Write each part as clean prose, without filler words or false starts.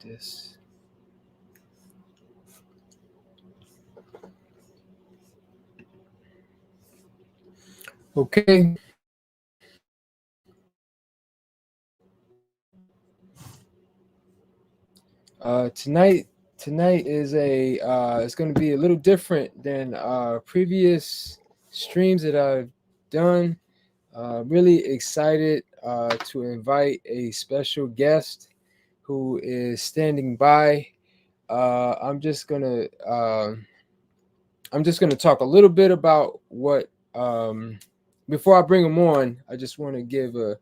this. Okay. Tonight is it's going to be a little different than previous streams that I've done. Really excited to invite a special guest who is standing by. Uh, I'm just gonna I'm just gonna talk a little bit about what before I bring him on. I just want to give a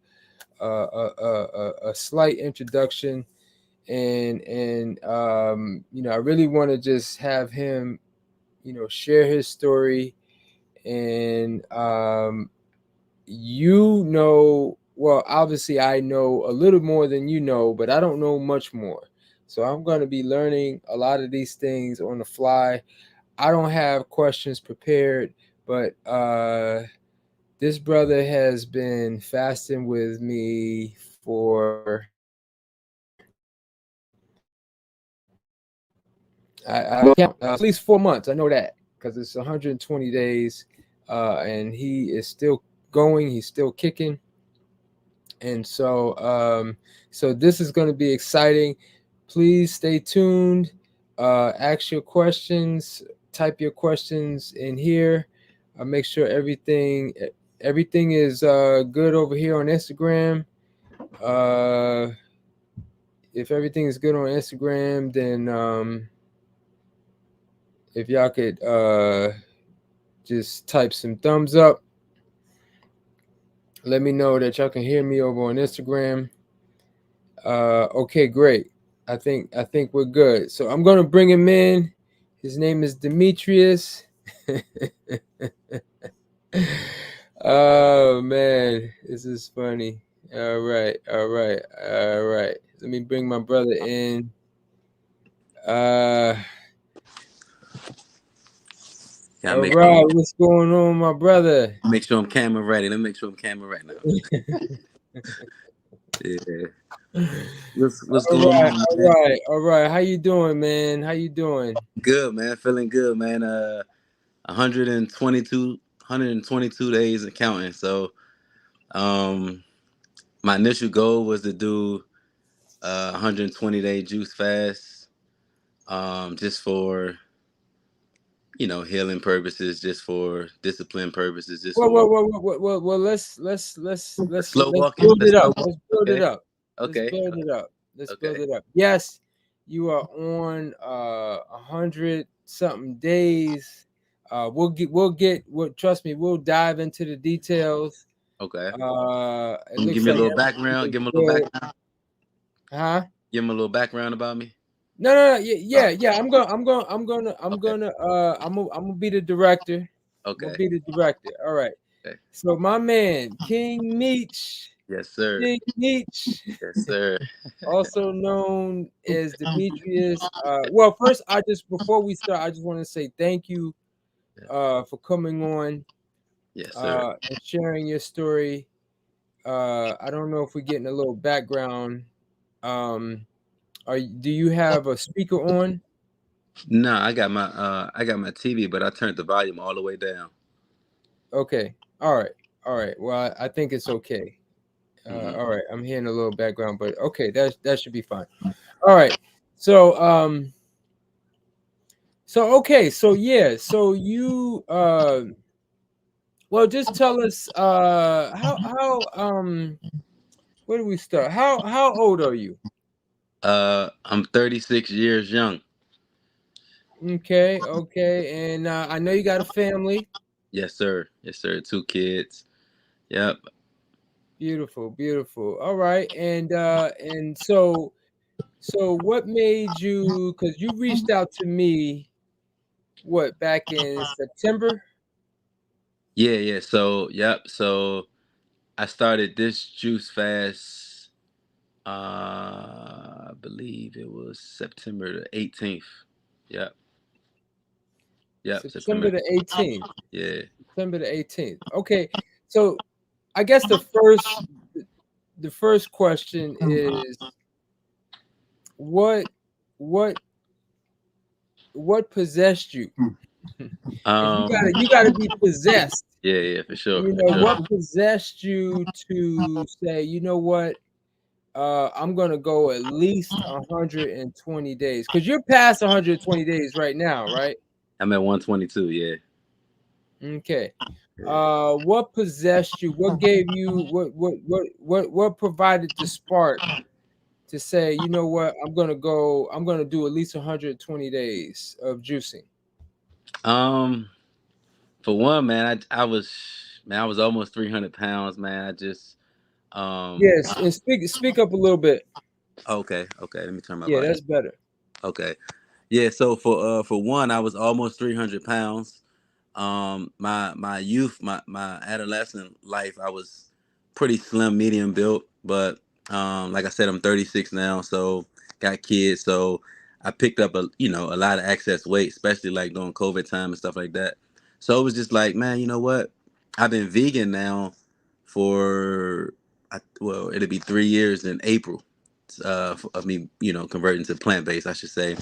slight introduction, and I really want to just have him share his story. And well, obviously I know a little more than you know, but I don't know much more. So I'm going to be learning a lot of these things on the fly. I don't have questions prepared, but this brother has been fasting with me for I count at least 4 months. I know that because it's 120 days, and he is still going. He's still kicking, and so this is going to be exciting. Please stay tuned. Ask your questions. Type your questions in here. Make sure everything is good over here on Instagram. Uh, if everything is good on Instagram, then if y'all could just type some thumbs up. Let me know that y'all can hear me over on Instagram. Okay, great. I think we're good. So I'm gonna bring him in. His name is Demetrius. Oh man, this is funny. All right, all right, all right. Let me bring my brother in. Uh, Yeah, all right, what's going on, my brother? make sure I'm camera ready. Let me make sure I'm camera right now. Yeah. What's All going right, on, all man? right, all right. How you doing, man? How you doing? Good, man. Feeling good, man. 122 days and counting. So, um, my initial goal was to do 120-day juice fast, just for healing purposes, just for discipline purposes, just Well, for well, well, well, well, well, well, slow let's walking. build Let's it slow up. walk. Let's build it Okay, up. Let's okay, build it up. Let's build okay. it up. Yes, you are on 100 something days. Trust me, we'll dive into the details. Okay. It Give looks me a like little everything background. is Give me a little good. background. Huh? Give me a little background about me. No, no, no. Yeah, Oh, yeah, yeah. okay. I'm gonna be the director. I'm gonna Okay. be the director. All right. Okay. So my man, King Meech, Yes, sir. King Meech, Yes, sir. also known as Demetrius. Well, first, before we start, I just want to say thank you for coming on Yes, sir. and sharing your story. I don't know if we're getting a little background. Um, do you have a speaker on? No, I got my TV, but I turned the volume all the way down. Okay. All right. All right. Well, I think it's okay. Hmm. All right. I'm hearing a little background, but okay, that should be fine. All right. So okay, so yeah, so you well, just tell us how where do we start? How old are you? I'm 36 years young. Okay, okay. And I know you got a family. Yes, sir. Yes, sir. Two kids. Yep. Beautiful, beautiful. All right. And so what made you, cuz you reached out to me what back in September? Yeah, yeah. So, yep. So I started this juice fast. I believe it was September the 18th. Yep. Yep. September September. the 18th. Yeah. September the 18th. Okay. So I guess the first question is what what what possessed you? If Um, you gotta be possessed. yeah, yeah, for sure, You for know, sure. what possessed you to say, you know what, I'm gonna go at least 120 days? Because you're past 120 days right now, right? I'm at 122. Yeah. Okay. Yeah. What possessed you? What gave you what provided the spark to say, you know what, I'm gonna do at least 120 days of juicing? Um, for one, man, I was almost 300 pounds, man. I just Yes, and speak up a little bit. okay, okay. Let me turn my Yeah, volume. that's better. Okay. Yeah, so for one, I was almost 300 pounds. My youth, my adolescent life, I was pretty slim, medium built, but like I said, I'm 36 now, so got kids, so I picked up a lot of excess weight, especially like during COVID time and stuff like that. So it was just like, man, you know what? I've been vegan now for well, it'll be 3 years in April, of me, converting to plant based, I should say.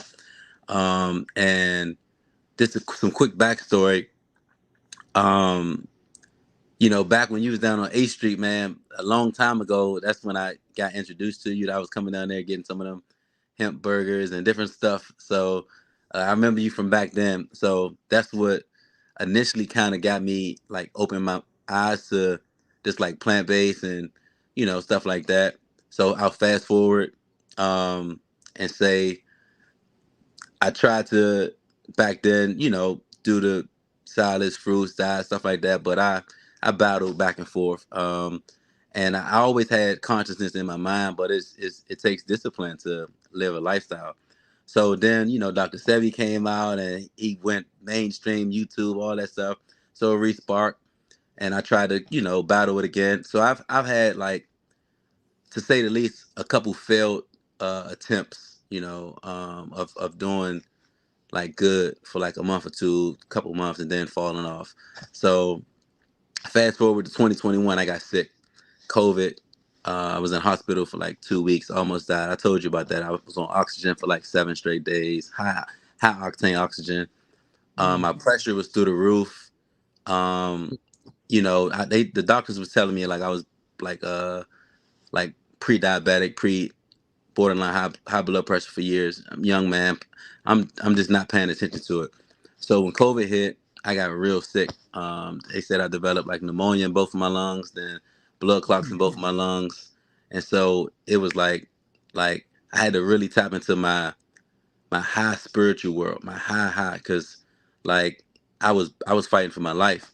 And just some quick backstory. Um, back when you was down on 8th Street, man, a long time ago, that's when I got introduced to you. That I was coming down there getting some of them hemp burgers and different stuff. So I remember you from back then. So that's what initially kind of got me like open my eyes to just like plant based and stuff like that. So I'll fast forward and say I tried to back then, do the salads, fruits, diet, stuff like that, but I battled back and forth. And I always had consciousness in my mind, but it takes discipline to live a lifestyle. So then, Dr. Sebi came out and he went mainstream, YouTube, all that stuff. So it re-sparked, and I tried to, battle it again. So I've had, like, to say the least, a couple failed attempts, of doing like good for like a month or two, couple months, and then falling off. So fast forward to 2021, I got sick, COVID. I was in hospital for like 2 weeks, almost died. I told you about that. I was on oxygen for like 7 straight days, high octane oxygen. My Mm. pressure was through the roof. Um, the doctors was telling me like I was like like pre-diabetic, pre borderline high blood pressure for years. I'm a young man. I'm just not paying attention to it. So when COVID hit, I got real sick. They said I developed like pneumonia in both of my lungs, then blood clots in both of my lungs, and so it was like I had to really tap into my high spiritual world, my high, because like I was fighting for my life,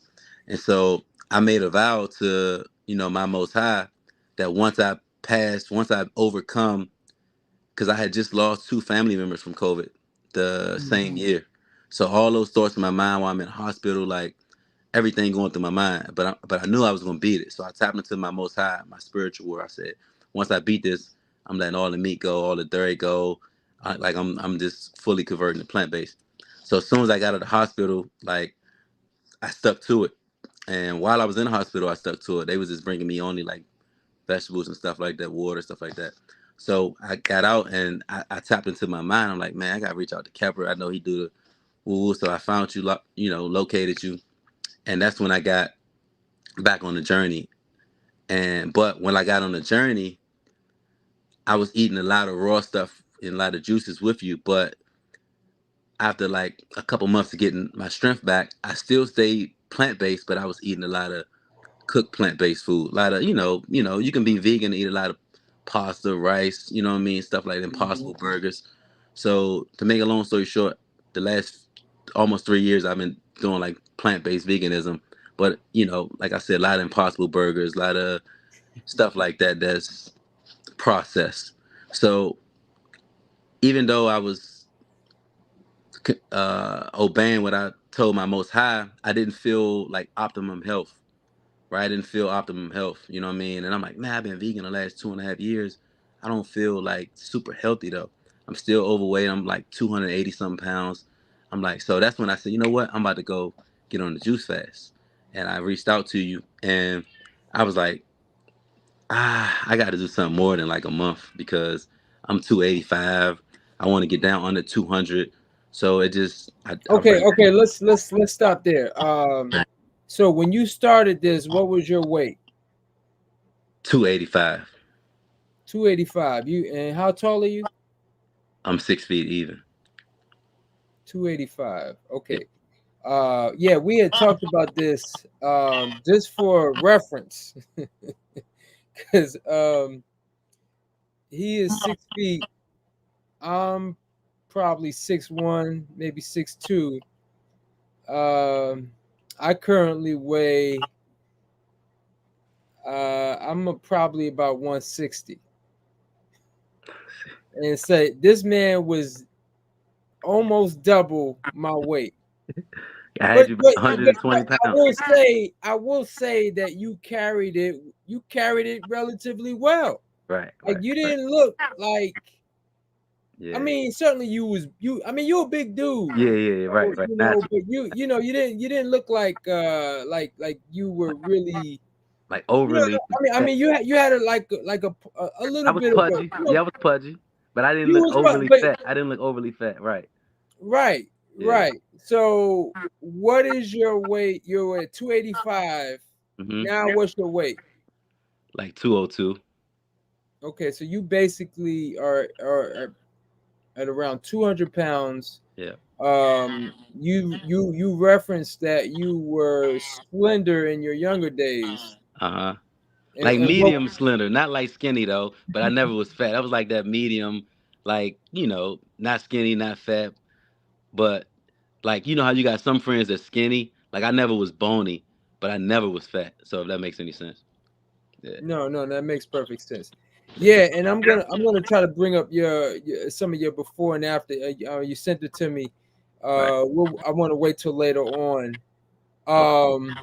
and so I made a vow to my Most High that once I overcome, because I had just lost two family members from COVID the same Mm. year. So all those thoughts in my mind while I'm in the hospital, like everything going through my mind, but I knew I was gonna beat it. So I tapped into my Most High, my spiritual world. I said, once I beat this, I'm letting all the meat go, all the dairy go. I'm just fully converting to plant based. So as soon as I got out of the hospital, like I stuck to it. And while I was in the hospital, I stuck to it. They was just bringing me only like vegetables and stuff like that, water, stuff like that. So I got out and I tapped into my mind. I'm like, man, I gotta reach out to Kepper. I know he do the woo. So I found you, located you, and that's when I got back on the journey. But when I got on the journey, I was eating a lot of raw stuff and a lot of juices with you. But after like a couple months of getting my strength back, I still stayed plant based, but I was eating a lot of cook plant-based food. A lot of, you can be vegan and eat a lot of pasta, rice, you know what I mean, stuff like Mhm. Impossible burgers. So to make a long story short, the last almost 3 years I've been doing like plant-based veganism. But like I said, a lot of Impossible burgers, a lot of stuff like that that's processed. So even though I was obeying what I told my Most High, I didn't feel like optimum health, right? I didn't feel optimum health, you know what I mean? And I'm like, man, I've been vegan the last 2.5 years. I don't feel like super healthy though. I'm still overweight. I'm like 280 something pounds. I'm like, so that's when I said, you know what? I'm about to go get on the juice fast. And I reached out to you and I was like, I got to do something more than like a month because I'm 285. I want to get down under 200. So it just I Okay, really okay, let's stop there. So when you started this, what was your weight? 285. 285. You and how tall are you? I'm 6 feet even. 285. Yeah. Okay. Yeah, we had talked about this just for reference because he is 6 feet. I'm probably 6'1", maybe 6'2". I currently weigh probably about 160. And say this man was almost double my weight. I But had you about but, but 120 I pounds. will say that you carried it relatively well. Right, Like right, you right. didn't look like, I Yeah. mean, certainly I mean, you're a big dude. Yeah, yeah, yeah, right, right. Naturally. But you didn't look like you were really, Like overly fat. you had a I little was bit of pudgy. Yeah, I was pudgy. But I didn't you look was overly but fat. I didn't look overly fat. Right. right, Yeah. right. So what is your weight? You're at 285. Mm-hmm. Now what's your weight? Like 202. Okay, so you basically are at around 200 pounds. Yeah. You referenced that you were slender in your younger days, Uh-huh. and, Like and what medium slender, not like skinny though, but I never was fat. I was like that medium, like, not skinny, not fat, but like, how you got some friends that's skinny? Like I never was bony, but I never was fat. So if that makes any sense. Yeah. No, no, that makes perfect sense. Yeah, and I'm gonna try to bring up some of your before and after. You sent it to me. Right. I want to wait till later on. Okay.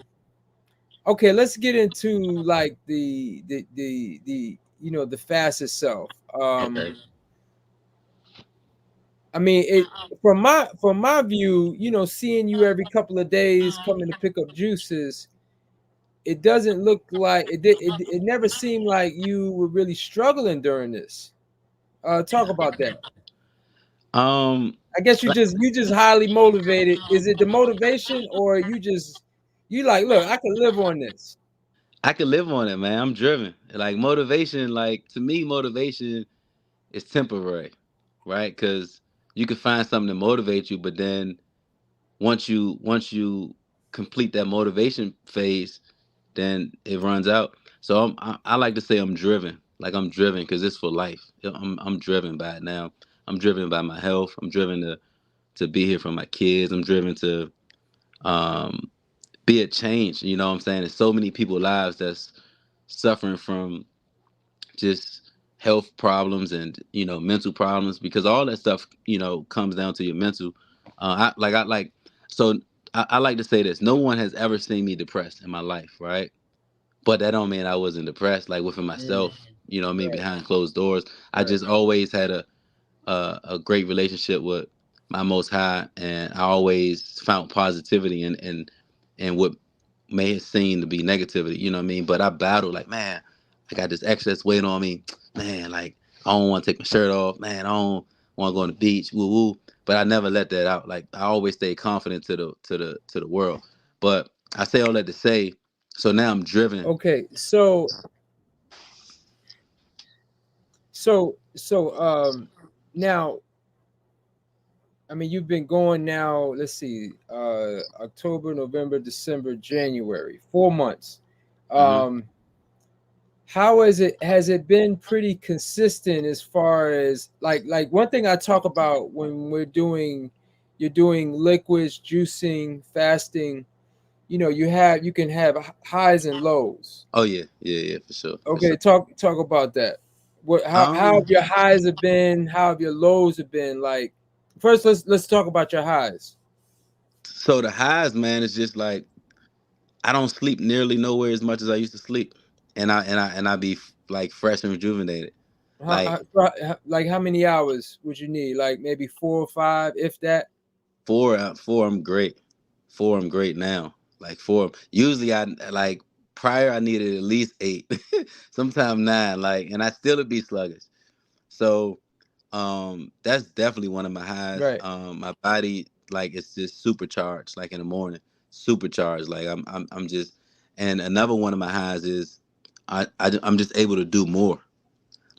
Okay, let's get into like the fast itself. Okay. I mean, from my view, seeing you every couple of days coming to pick up juices, it doesn't look like it never seemed like you were really struggling during this. Talk about that. Um, I guess you just highly motivated. Is it the motivation, or you like, look, I can live on this? I could live on it, man. I'm driven. Like motivation, like to me, motivation is temporary, right? Because you can find something to motivate you, but then once you complete that motivation phase, then it runs out. So I like to say I'm driven. Like I'm driven because it's for life. I'm driven by it now. I'm driven by my health. I'm driven to be here for my kids. I'm driven to um, be a change. You know what I'm saying? There's so many people lives that's suffering from just health problems and mental problems because all that stuff comes down to your mental. I like so I like to say this. No one has ever seen me depressed in my life, right? But that don't mean I wasn't depressed, like within Mm, myself. You know what I mean? right, Behind closed doors, I right. just always had a great relationship with my Most High, and I always found positivity in what may have seemed to be negativity. You know what I mean? But I battled like, man, I got this excess weight on me, man. Like I don't want to take my shirt off, man. I don't want to go on the beach, woo woo. But I never let that out. Like I always stay confident to the world. But I say all that to say, so now I'm driven. Okay, so now, I mean, you've been going now, let's see, October, November, December, January, 4 months. Hmm. Um, how has it been pretty consistent as far as like one thing I talk about when you're doing liquids, juicing, fasting, you can have highs and lows. Oh yeah, yeah, yeah, for sure, for Okay, sure. talk about that. How Um, have your highs have been? How have your lows have been? Like, first, let's talk about your highs. so the highs, man, is just like I don't sleep nearly nowhere as much as I used to sleep, and I be like fresh and rejuvenated. Like Like how many hours would you need? Like maybe 4 or 5, if that. four, I'm great. Four, I'm great now. Like four. Usually, I like prior, I needed at least eight, sometimes nine. Like, and I still would be sluggish. So. That's definitely one of my highs. Right. My body like it's just supercharged, like in the morning, supercharged. Like I'm just, and another one of my highs is I'm just able to do more.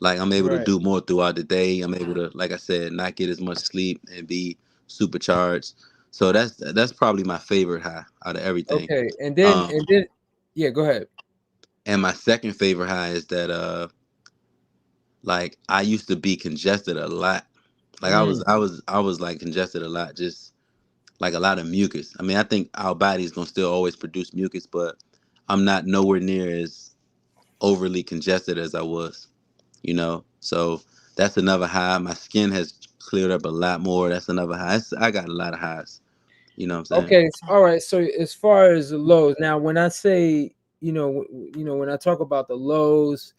Like I'm able to Right. do more throughout the day. I'm able to, like I said, not get as much sleep and be supercharged. So that's probably my favorite high out of everything. Okay. Um, And then, yeah. Go ahead. and my second favorite high is that like I used to be congested a lot. Like Mm, I was like congested a lot, just like a lot of mucus. I mean, I think our body's gonna still always produce mucus, but I'm not nowhere near as overly congested as I was, you know. So that's another high. My skin has cleared up a lot more. That's another high. I got a lot of highs. You know what I'm saying? okay. All right. So as far as the lows, now when I say, when I talk about the lows,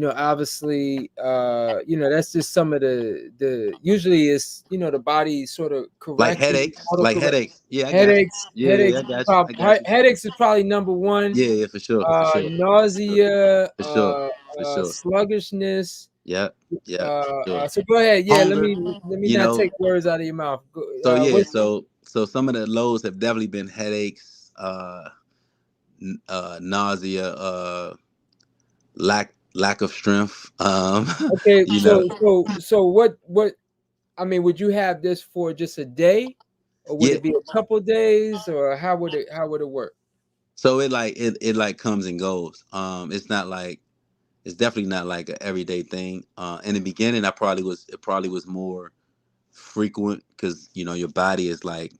obviously, that's just some of the usually it's, the body sort of Like correcting, headaches, auto like correct. headaches. Yeah, I got you. Headaches, Yeah, yeah, I got you. I got you. headaches is probably number one. Yeah, yeah, for sure, for sure, for sure, Nausea, for sure, for sure. sluggishness. Yep, yep, for sure. So go ahead. Yeah, Hunger, let me you not know. take words out of your mouth. So yeah, What? so some of the lows have definitely been headaches, nausea, lack of strength. Okay, You know, so what? I mean, would you have this for just a day, or would yeah. it be a couple days, or how would it work? So it like comes and goes. It's not like it's definitely not like an everyday thing. In the beginning, it probably was more frequent because you know your body is like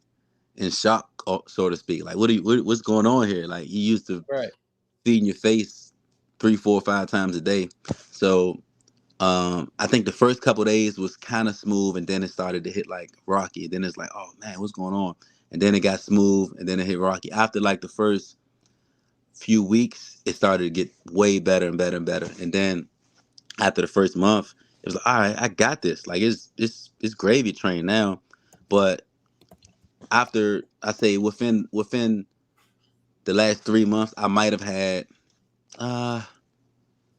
in shock, so to speak. Like what's going on here? Like you used to Right. feeding your face 3, 4, 5 times a day. So I think the first couple of days was kind of smooth, and then it started to hit like rocky. Then it's like, oh man, what's going on? And then it got smooth, and then it hit rocky. After like the first few weeks, it started to get way better and better and better. And then after the first month, it was like, all right, I got this. Like it's gravy train now. But after I say within the last 3 months, I might have had uh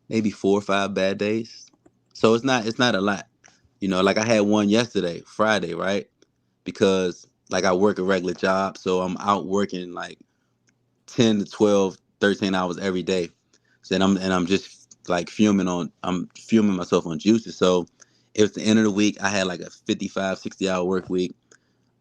maybe 4 or 5 bad days. So it's not a lot. You know, like I had one yesterday, Friday, right? Because like I work a regular job, so I'm out working like 10 to 12, 13 hours every day. So I'm just like I'm fuming myself on juices. So it was the end of the week. I had like a 55, 60 hour work week.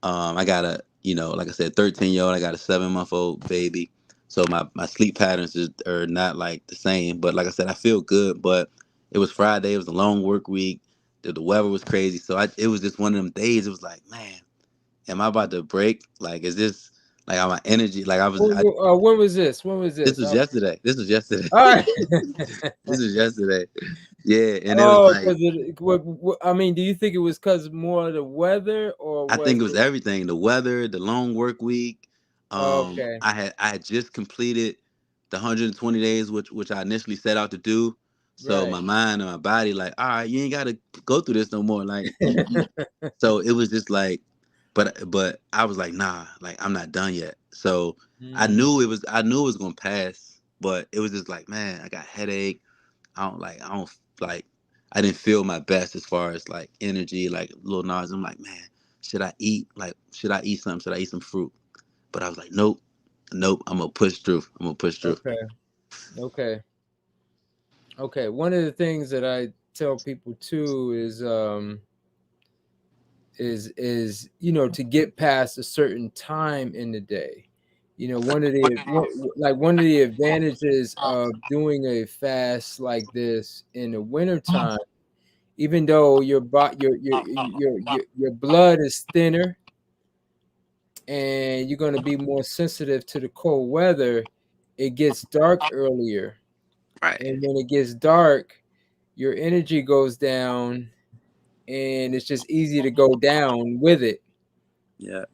I got like I said, 13-year-old. I got a 7-month-old baby. So my sleep patterns are not like the same. But like I said, I feel good. But it was Friday. It was a long work week. The weather was crazy. So it was just one of them days. It was like, man, am I about to break? Like, is this like my energy? Like When was this? When was this this? was yesterday. This was yesterday. All right. This was yesterday. Yeah, and it was Oh, like because I mean, do you think it was because more of the weather, or I think was it was it? everything. The weather, the long work week. Okay. I had just completed the 120 days, which I initially set out to do. So Right. my mind and my body, like, all right, you ain't got to go through this no more. Like, so it was just like, but I was like, nah, like I'm not done yet. So Mm. I knew it was gonna pass, but it was just like, man, I got headache. I don't like I didn't feel my best as far as like energy, like little nausea. I'm like, man, should I eat? Like, should I eat something? Should I eat some fruit? But I was like, nope, nope. I'm gonna push through. I'm gonna push through. Okay. Okay. Okay. One of the things that I tell people too is to get past a certain time in the day. One of the advantages of doing a fast like this in the wintertime, even though your blood is thinner and you're going to be more sensitive to the cold weather, it gets dark earlier. Right. And when it gets dark, your energy goes down, and it's just easy to go down with it. Yeah.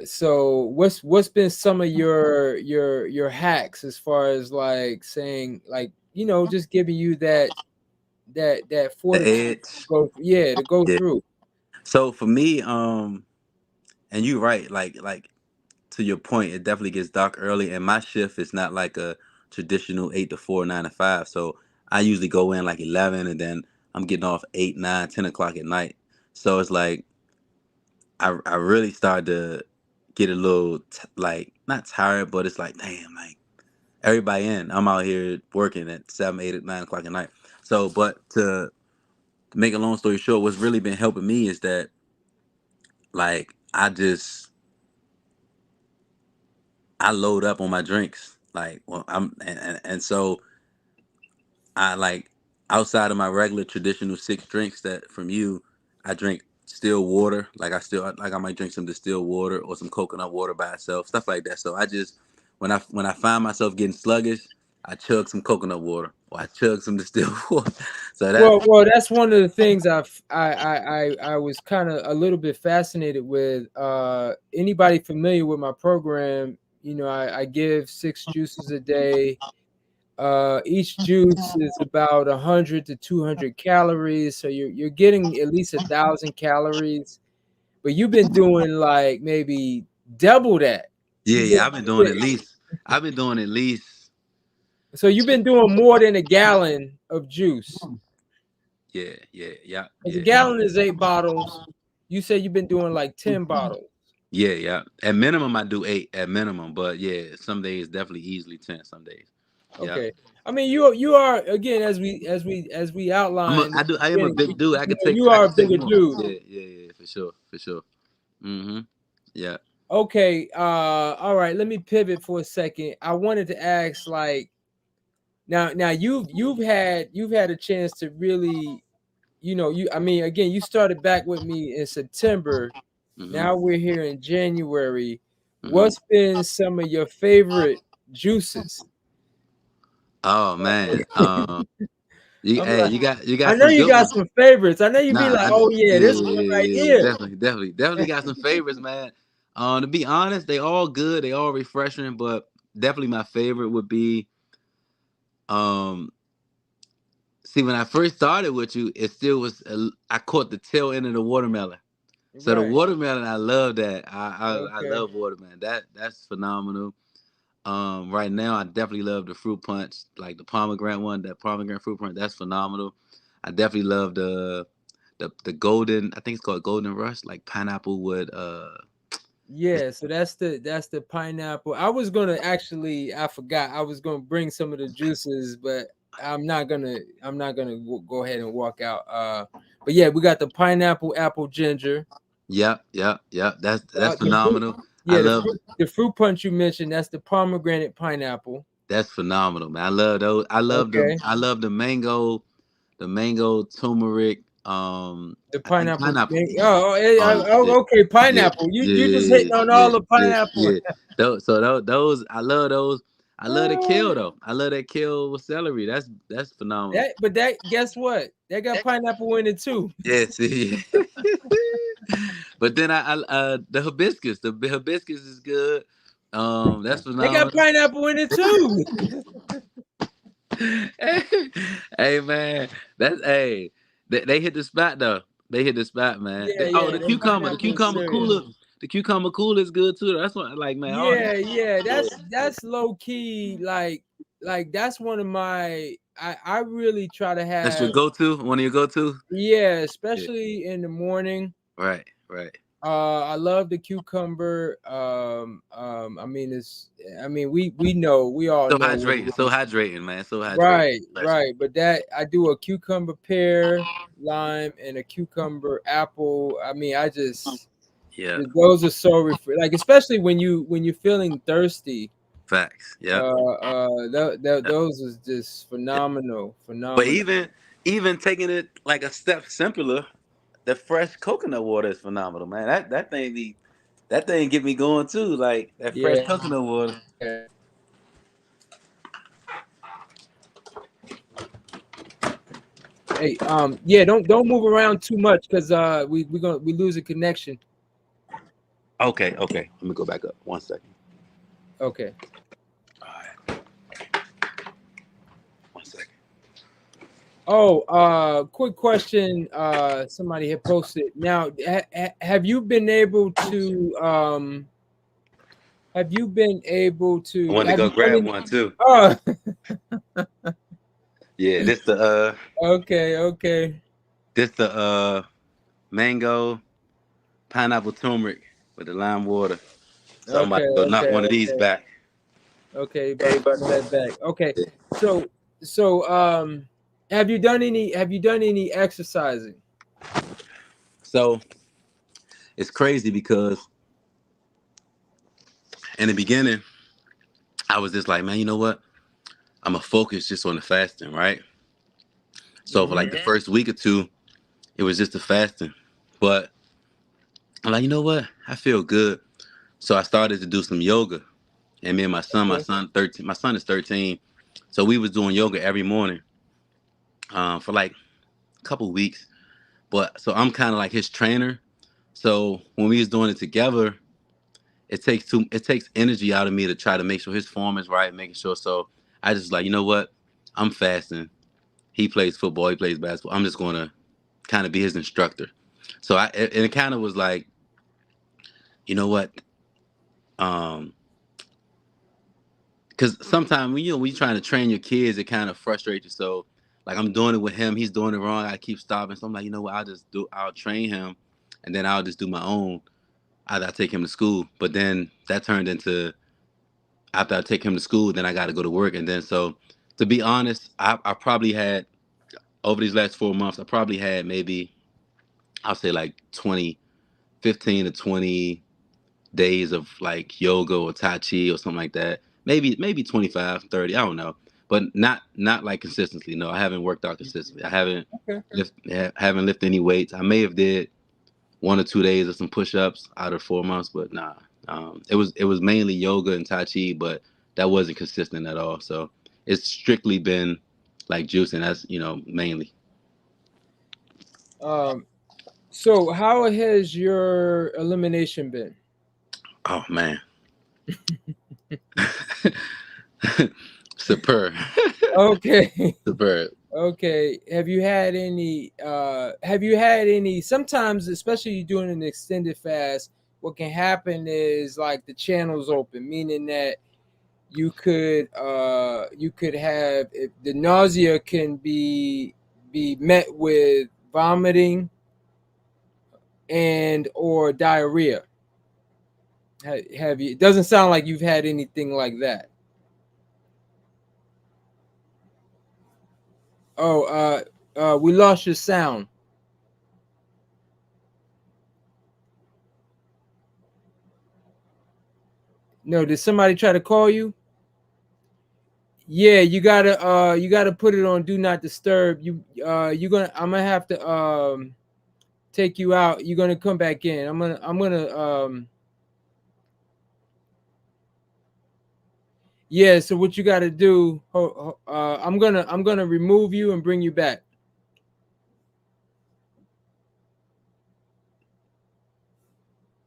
So what's been some of your hacks as far as like saying, like, just giving you that The fortitude to edge. go Yeah. through. So for me, and you're right. Like to your point, it definitely gets dark early, and my shift is not like a traditional 8 to 4, 9 to 5. So I usually go in like 11, and then I'm getting off 8, 9, 10 o'clock at night. So it's like I really started to get a little like not tired, but it's like damn, like everybody in. I'm out here working at 7, 8, 9 o'clock at night. So, but to make a long story short, what's really been helping me is that like I load up on my drinks. Like well, and so I like outside of my regular traditional 6 drinks that from you, I drink still water. Like I might drink some distilled water or some coconut water by itself, stuff like that. So I just when I find myself getting sluggish, I chug some coconut water or I chug some distilled water. So that Well, that's one of the things I was kind of a little bit fascinated with. Anybody familiar with my program? You know, I give 6 juices a day. Each juice is about 100 to 200 calories, so you're getting at least 1,000 calories. But you've been doing like maybe double that. yeah, You've been yeah, I've been doing at least so you've been doing more than a gallon of juice. yeah, yeah, yeah, Because a yeah. gallon is 8 bottles. You said you've been doing like 10 bottles. Yeah, yeah. At minimum, I do 8 at minimum, but yeah, some days definitely easily 10. Some days, yeah. Okay. I mean, you are again as we outlined at the I am a beginning. big dude. You I are a could take bigger more. dude. Yeah, yeah, yeah, for sure, for sure. Yeah. Okay. All right. Let me pivot for a second. I wanted to ask, like, now you've had a chance to really, you know, I mean, again, you started back with me in September. Mm-hmm. Now we're here in January. Mm-hmm. What's been some of your favorite juices? Oh man. I'm like, You I got know some you good got ones. some favorites. I know you be Nah, like, oh yeah, yeah, this one yeah, right yeah, yeah, here. definitely got some favorites, man. To be honest, they all good, they all refreshing, but definitely my favorite would be um. See, when I first started with you, it still was. I caught the tail end of the watermelon. So the Right. watermelon, I love that. I Okay. love watermelon. That's phenomenal. Right now, I definitely love the fruit punch, like the pomegranate one. That pomegranate fruit punch, that's phenomenal. I definitely love the golden. I think it's called Golden Rush, like pineapple with Yeah, so that's the pineapple. I was gonna actually, I forgot. I was gonna bring some of the juices, but I'm not gonna go ahead and walk out. But yeah, we got the pineapple, apple, ginger. Yep, yep, yep. That's The fruit, phenomenal. I yeah, love the fruit punch you mentioned. That's the pomegranate pineapple. that's phenomenal, man. I love those. Okay, I love the mango turmeric. the I think pineapple. pineapple. Yeah, Okay, yeah, pineapple. You just yeah, hitting on yeah, all the yeah, pineapple. yeah. Those I love those. I love the kale though. I love that kale with celery. That's phenomenal. That guess what? That got pineapple in it too. Yeah, see. But then the hibiscus is good. That's They got phenomenal. pineapple in it too. Hey man, they hit the spot though. They hit the spot, man. Yeah, Oh, yeah, that pineapple is serious. the cucumber cooler is good too. That's what like, man. All Yeah, yeah, yeah. that's low key. Like that's one of my. I really try to That's your have. go-to. One of your go-to. Yeah, Yeah. especially in the morning. Right. Right. I love the cucumber. I mean, I mean, we know. We all So know. hydrating. So hydrating, man. So hydrating. Right, right. But that I do a cucumber pear, lime, and a cucumber apple. I mean, Yeah. those are so like, especially when you're feeling thirsty. Facts. Yeah. Those is just Yeah. phenomenal, But phenomenal. even taking it like a step simpler, the fresh coconut water is phenomenal, man. That thing get me going too. Like that fresh Yeah. coconut water. Hey, yeah, don't move around too much because we lose a connection. Okay. Let me go back up 1 second. Okay. All right. 1 second. Oh, quick question. Somebody had posted. Now, have you been able to have you been able I to wanted to have go you done grab any? one too. Oh, Yeah, Okay. this the mango pineapple turmeric with the lime water. So I'm about Okay, to go knock okay, one of these okay. back. Okay, about to run that back. Okay. So have you done any exercising? So it's crazy because in the beginning, I was just like, man, you know what? I'm gonna focus just on the fasting, right? So for like Mm-hmm. the first week or two, it was just the fasting. But I'm like, you know what? I feel good. So I started to do some yoga. And me and my Okay. son 13, my son is 13. So we was doing yoga every morning for like a couple weeks. But so I'm kind of like his trainer. So when we was doing it together, it takes energy out of me to try to make sure his form is right, making sure. So I just like, you know what? I'm fasting. He plays football, he plays basketball. I'm just gonna kind of be his instructor. So and it kind of was like, you know what? Um, because sometimes when you're trying to train your kids, it kind of frustrates you. So like I'm doing it with him, he's doing it wrong. I keep stopping. So I'm like, you know what? I'll train him, and then I'll just do my own. I'll take him to school. But then that turned into after I take him to school, then I got to go to work, and then so to be honest, I probably had over these last 4 months, I probably had maybe I'll say like 20, 15 to 20 days of like yoga or tai chi or something like that. Maybe 25, 30, I don't know. But not like consistently. No, I haven't worked out consistently. I Okay. haven't lifted any weights. I may have did 1 or 2 days of some push-ups out of 4 months, but nah. It was mainly yoga and tai chi, but that wasn't consistent at all. So it's strictly been like juicing. That's mainly. Um. So how has your elimination been? Oh man. Superb. Okay. Superb. Okay. Have you had any sometimes, especially you doing an extended fast, what can happen is like the channels open, meaning that you could have the nausea can be met with vomiting and or diarrhea. Have you? It doesn't sound like you've had anything like that. Oh, we lost your sound. No, did somebody try to call you? Yeah, you gotta put it on do not disturb. I'm gonna have to take you out. You're gonna come back in. I'm gonna yeah. So what you gotta do? I'm gonna remove you and bring you back.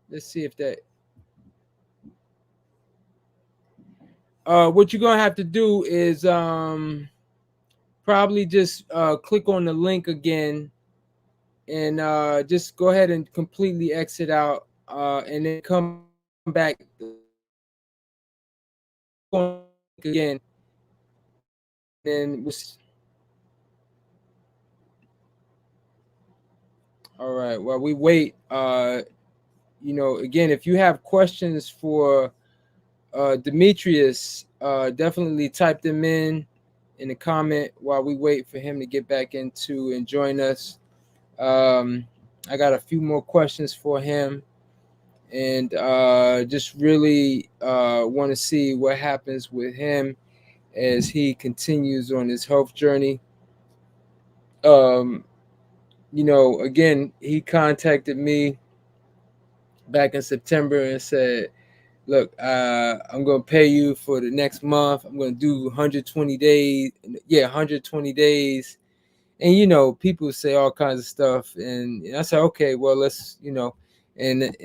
Let's see if that. What you're gonna have to do is probably just click on the link again and just go ahead and completely exit out and then come back again. Then all right. While we wait, again, if you have questions for Demetrius, definitely type them in the comment while we wait for him to get back into and join us. Um, I got a few more questions for him, and just really want to see what happens with him as he continues on his health journey. Um, again, he contacted me back in September and said, "Look, I'm gonna pay you for the next month. I'm gonna do 120 days. Yeah, 120 days." And people say all kinds of stuff, and I said, "Okay, well, let's." And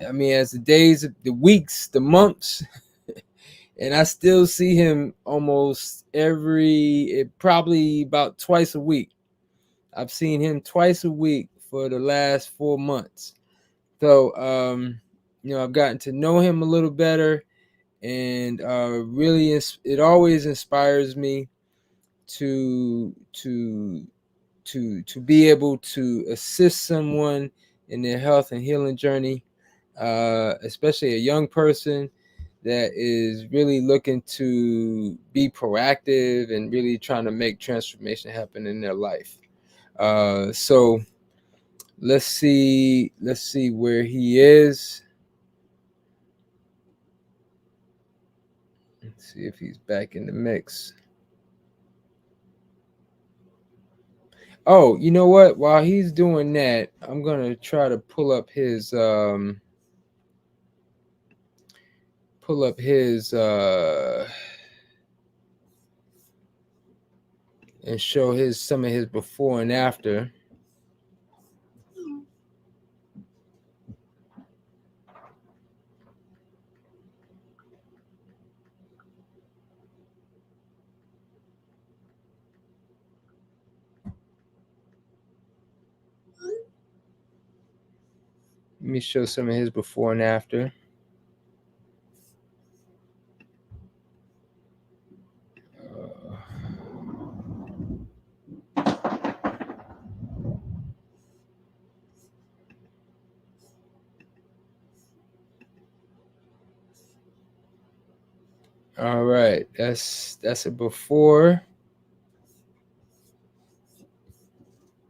I mean, as the days, the weeks, the months, and I still see him almost probably about twice a week. I've seen him twice a week for the last 4 months. So, I've gotten to know him a little better, and really, it always inspires me to to be able to assist someone in their health and healing journey, especially a young person that is really looking to be proactive and really trying to make transformation happen in their life. So let's see where he is. Let's see if he's back in the mix. Oh, you know what? While he's doing that, I'm gonna try to pull up his and show his some of his before and after. Let me show some of his before and after. All right, that's a before.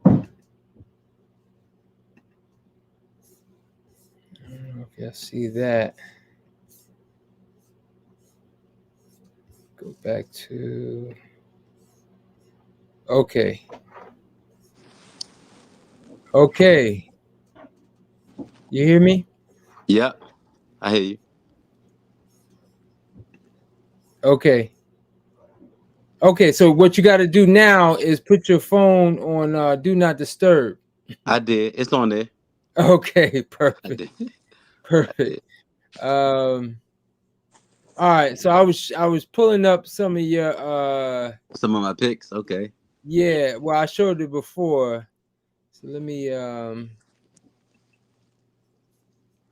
I don't know if y'all see that. Go back to okay. Okay. You hear me? Yep, I hear you. Okay. Okay, so what you got to do now is put your phone on do not disturb. I did. It's on there. Okay, I perfect. did. I Perfect. did. Um all right, so I was pulling up some of your Some of my picks. Okay. yeah, well I showed it before. So let me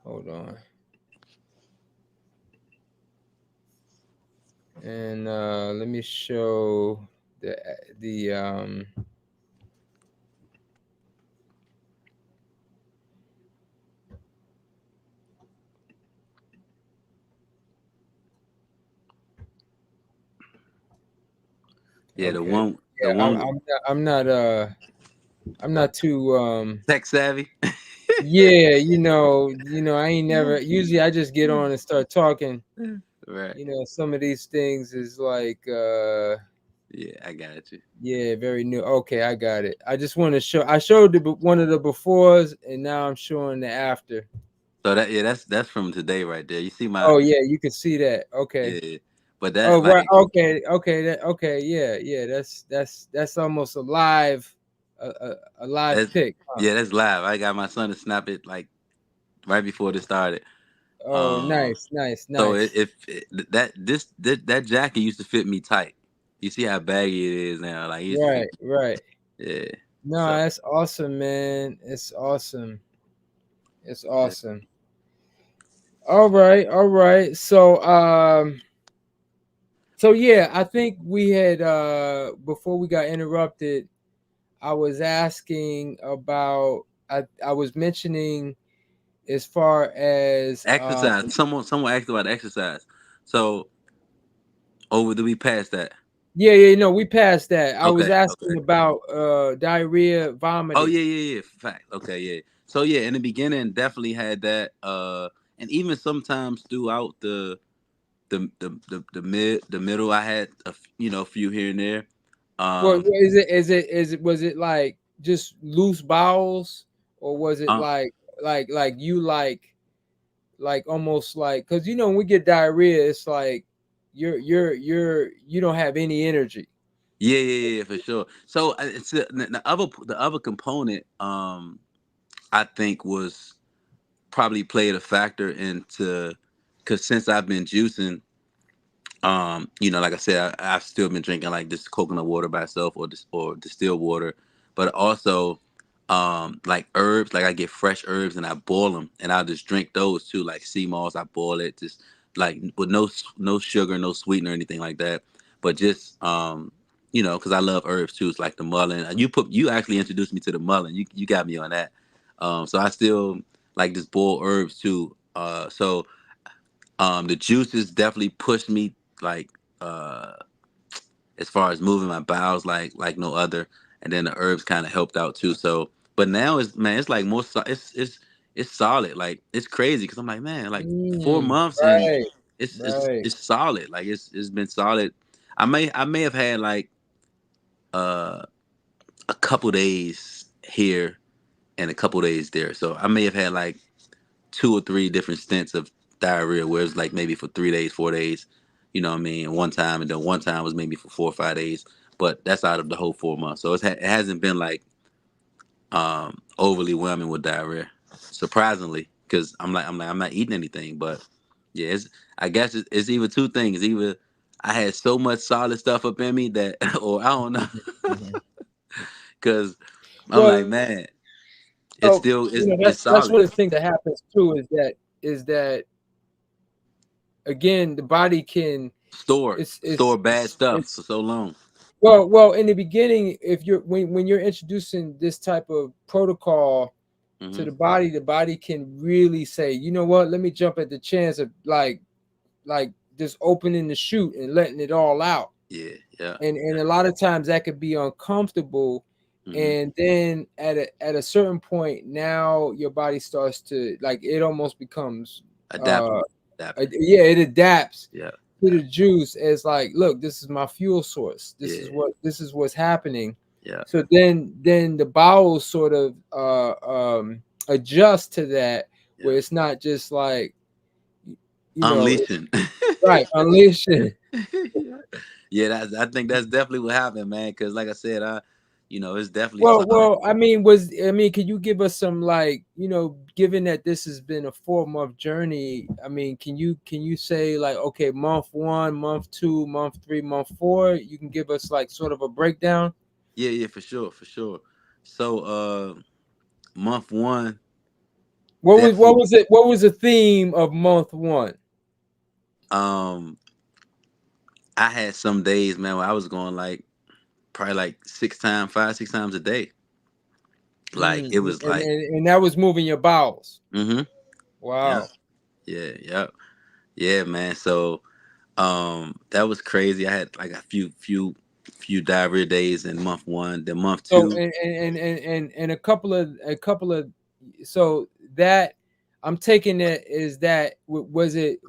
hold on. And let me show the Yeah, the okay. one, the Yeah, I'm one I'm not, I'm not I'm not too tech savvy. yeah, I ain't never usually I just get on and start talking. Right. Some of these things is like Yeah, I got you. yeah, very new. Okay, I got it. I just want to show I showed one of the befores and now I'm showing the after. So that's from today right there. You see my Oh yeah, you can see that. Okay. yeah, but that Oh right. like Okay. Yeah. That's almost a live that's pick, huh? yeah, that's live. I got my son to snap it like right before this started. Oh, Um, nice, nice, so nice. that jacket used to fit me tight. You see how baggy it is now. Like it used to fit Right, right. me. Yeah. No, So that's awesome, man. It's awesome. It's yeah. awesome. All right, all right. So yeah, I think we had before we got interrupted, I was asking about I was mentioning as far as Exercise. Someone asked about exercise. So over do we pass that? yeah, no, we passed that. I was Okay, asking okay. about diarrhea, Oh vomiting. yeah. Fact. Okay, yeah. So yeah, in the beginning definitely had that and even sometimes throughout the middle I had a few here and there. Well, Um is it was it like just loose bowels, or was it uh, like you like almost like because when we get diarrhea, it's like you don't have any energy. yeah, for sure. So it's the other component I think was probably played a factor into because since I've been juicing, like I said, I've still been drinking like this coconut water by itself or distilled water, but also like herbs. Like I get fresh herbs and I boil them, and I'll just drink those too. Like sea moss, I boil it just like with no sugar, no sweetener, or anything like that. But just you know, because I love herbs too. It's like the mullein. You actually introduced me to the mullein. You got me on that. So I still like this boiled herbs too. The juices definitely pushed me like uh as far as moving my bowels like no other. And then the herbs kind of helped out too. So, but now it's like more. It's solid. Like it's crazy because I'm like, man, like 4 months and Right, it's it's right. it's solid. Like it's been solid. I may have had like uh a couple days here and a couple days there. So I may have had like 2 or 3 different stints of diarrhea where it's like maybe for 3 days, 4 days, you know what I mean? And one time, and then one time was maybe for 4 or 5 days. But that's out of the whole 4 months. So it hasn't been like overly whelming with diarrhea, surprisingly, because I'm not eating anything. But yeah, I guess it's either two things. Either I had so much solid stuff up in me that, or I don't know, Mhm. because I'm like, Well, man, it's oh, still it's that's solid. one of the things that happens too is that again the body can Store bad stuff for it's so long. well in the beginning if you're when you're introducing this type of protocol to Hmm. the body can really say, you know what, let me jump at the chance of like just opening the chute and letting it all out. Yeah, yeah. And a lot of times that could be uncomfortable. Hmm. And then at a certain point now your body starts to like it almost becomes Adaptable, adapting. yeah, it adapts Yeah, to the juice as like, look, this is my fuel source, yeah, this is what's happening. yeah, So then the bowels sort of adjust to that, yeah. where it's not just like, you know, Unleashing. right, unleashing. Yeah, I think that's definitely what happened, man. Because like I said, it's definitely solid. Well, I mean, can you give us some like, given that this has been a 4 month journey, I mean, can you say like, okay, month one, month two, month three, month four, you can give us like sort of a breakdown? Yeah, yeah, for sure, for sure. So, month one, What definitely. was it? What was the theme of month one? Um, I had some days, man, where I was going like probably like 6 times, 5, 6 times a day. Like it was like, And that was moving your bowels. mm-hmm, yeah, Wow. yeah, yeah, yeah, man. So, that was crazy. I had like a few diarrhea days in month one. Then month So two, and a couple of so that I'm taking it is that was it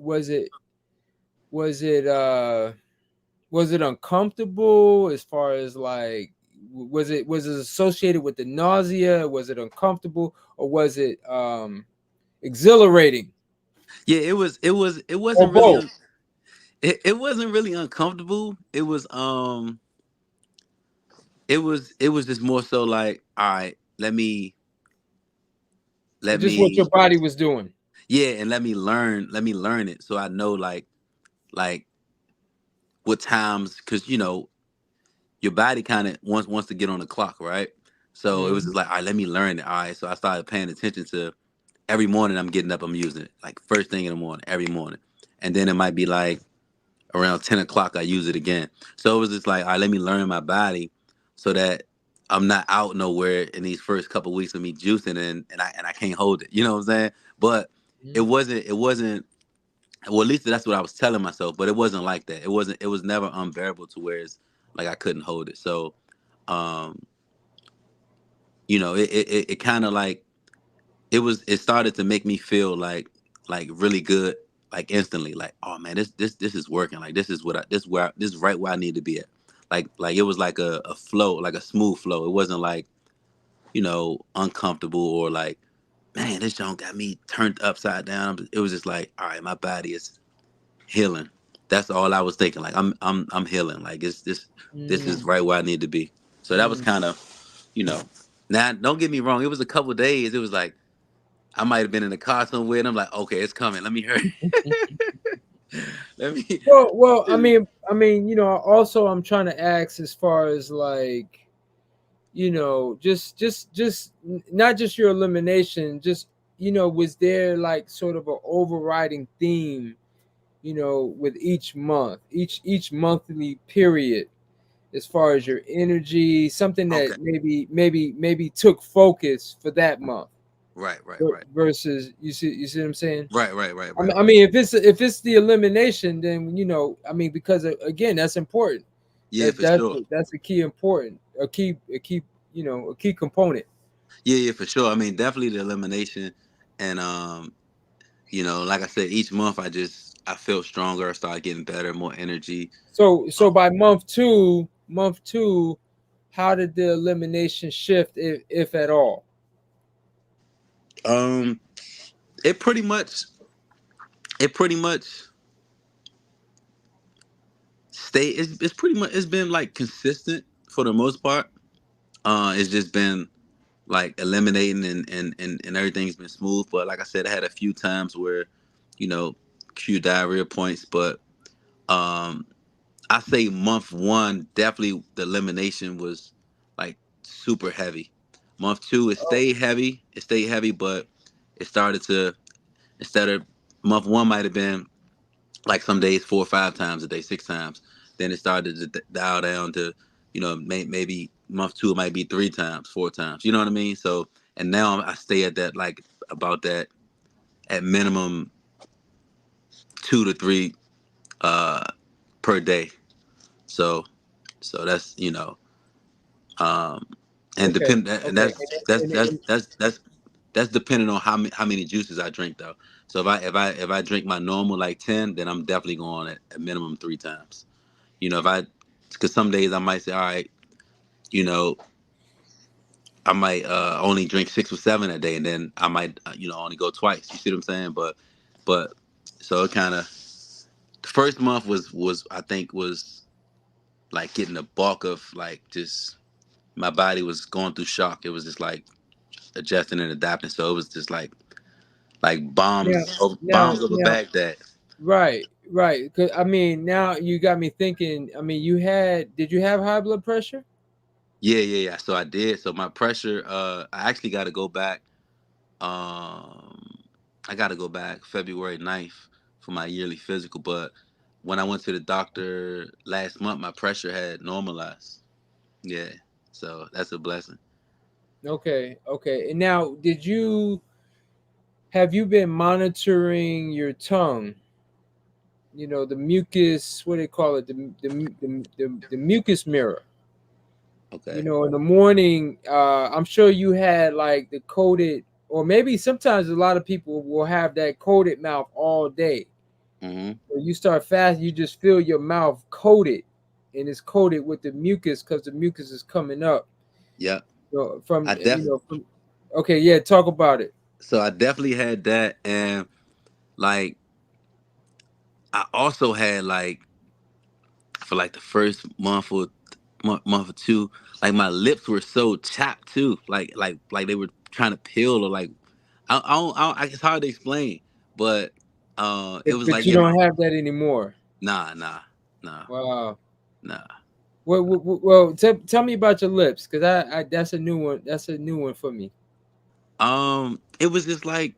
was it uncomfortable as far as like was it associated with the nausea? Was it uncomfortable or was it exhilarating yeah, it or wasn't really both? it wasn't really uncomfortable. It was just more so like, all right, let Just what your me body was doing. yeah, and let me learn it so I know like what times, because your body kind of wants to get on the clock, right? So it was just Hmm. like, all right, let me learn it. All right, so I started paying attention to every morning. I'm getting up, I'm using it like first thing in the morning, every morning, and then it might be like around 10 o'clock I use it again. So it was just like, all right, let me learn my body so that I'm not out nowhere in these first couple weeks of me juicing, and I can't hold it. You know what I'm saying? But it wasn't well, at least that's what I was telling myself, but it wasn't like that. It was never unbearable to where it's like I couldn't hold it. So um, it kind of like it started to make me feel like really good, like instantly, like, oh man, this is working. Like this is right where I need to be at. Like it was like a flow, like a smooth flow. It wasn't like, uncomfortable or like, man, this joint got me turned upside down. It was just like, all right, my body is healing. That's all I was thinking. Like I'm healing. Like it's this is Mm, right where I need to be. So that was mm. kind of, you know. Now don't get me wrong. It was a couple of days. It was like I might have been in the car somewhere, and I'm like, okay, it's coming. Let me hurry. Let me. I mean, also I'm trying to ask as far as like, just not just your elimination, just was there like sort of an overriding theme, with each month, each monthly period? as far as your energy, something that Okay. maybe took focus for that month Right, right, right. versus you see what I'm saying? Right, right, right, I right, mean, right. if it's the elimination, then I mean, because again, that's important. Yeah, for sure. That's a key important a key component. Yeah, yeah, for sure. I mean, definitely the elimination, and like I said, each month I felt stronger. I started getting better, more energy. So by month two, how did the elimination shift, if at all? Um, it pretty much, it pretty much stay. It's pretty much it's been like consistent for the most part. It's just been like eliminating and everything's been smooth. But like I said, I had a few times where, you know, cue diarrhea points. But um, I say month one definitely the elimination was like super heavy. Month two it Oh, stayed heavy. It stayed heavy, but it started to instead of month one might have been like some days 4 or 5 times a day, 6 times. Then it started to dial down to, maybe month two it might be 3 times, 4 times. You know what I mean? So and now I stay at that like about that at minimum 2 to 3 uh per day. So that's um and okay, depend and okay, that's depending on how many juices I drink though. So if I drink my normal like 10, then I'm definitely going at minimum 3 times. If I because some days I might say, all right, you know, I might only drink 6 or 7 a day, and then I might only go twice. You see what I'm saying? But so it kind of the first month was I think was like getting the bulk of like just my body was going through shock. It was just like adjusting and adapting. So it was just like now bombs over now Baghdad. right. 'Cause, I mean, now you got me thinking. I mean, did you have high blood pressure? Yeah, yeah, yeah. So I did. So my pressure, I actually got to go back. Um, I got to go back February 9th for my yearly physical. But when I went to the doctor last month, my pressure had normalized. Yeah. So that's a blessing. Okay. And now, have you been monitoring your tongue? The mucus, what do they call it? The mucus mirror. Okay. In the morning, I'm sure you had like the coated, or maybe sometimes a lot of people will have that coated mouth all day. Mm-hmm. So you start fast, you just feel your mouth coated, and it's coated with the mucus because the mucus is coming up. Yep. From I def from. Okay, yeah, talk about it. so I definitely had that, and like I also had like for like the first month or two, like my lips were so chapped too, like they were trying to peel or like it's hard to explain, but it was But like you in my don't have that anymore. nah nah nah Wow. nah. Well, tell me about your lips, because I that's a new one. That's a new one for me. It was just like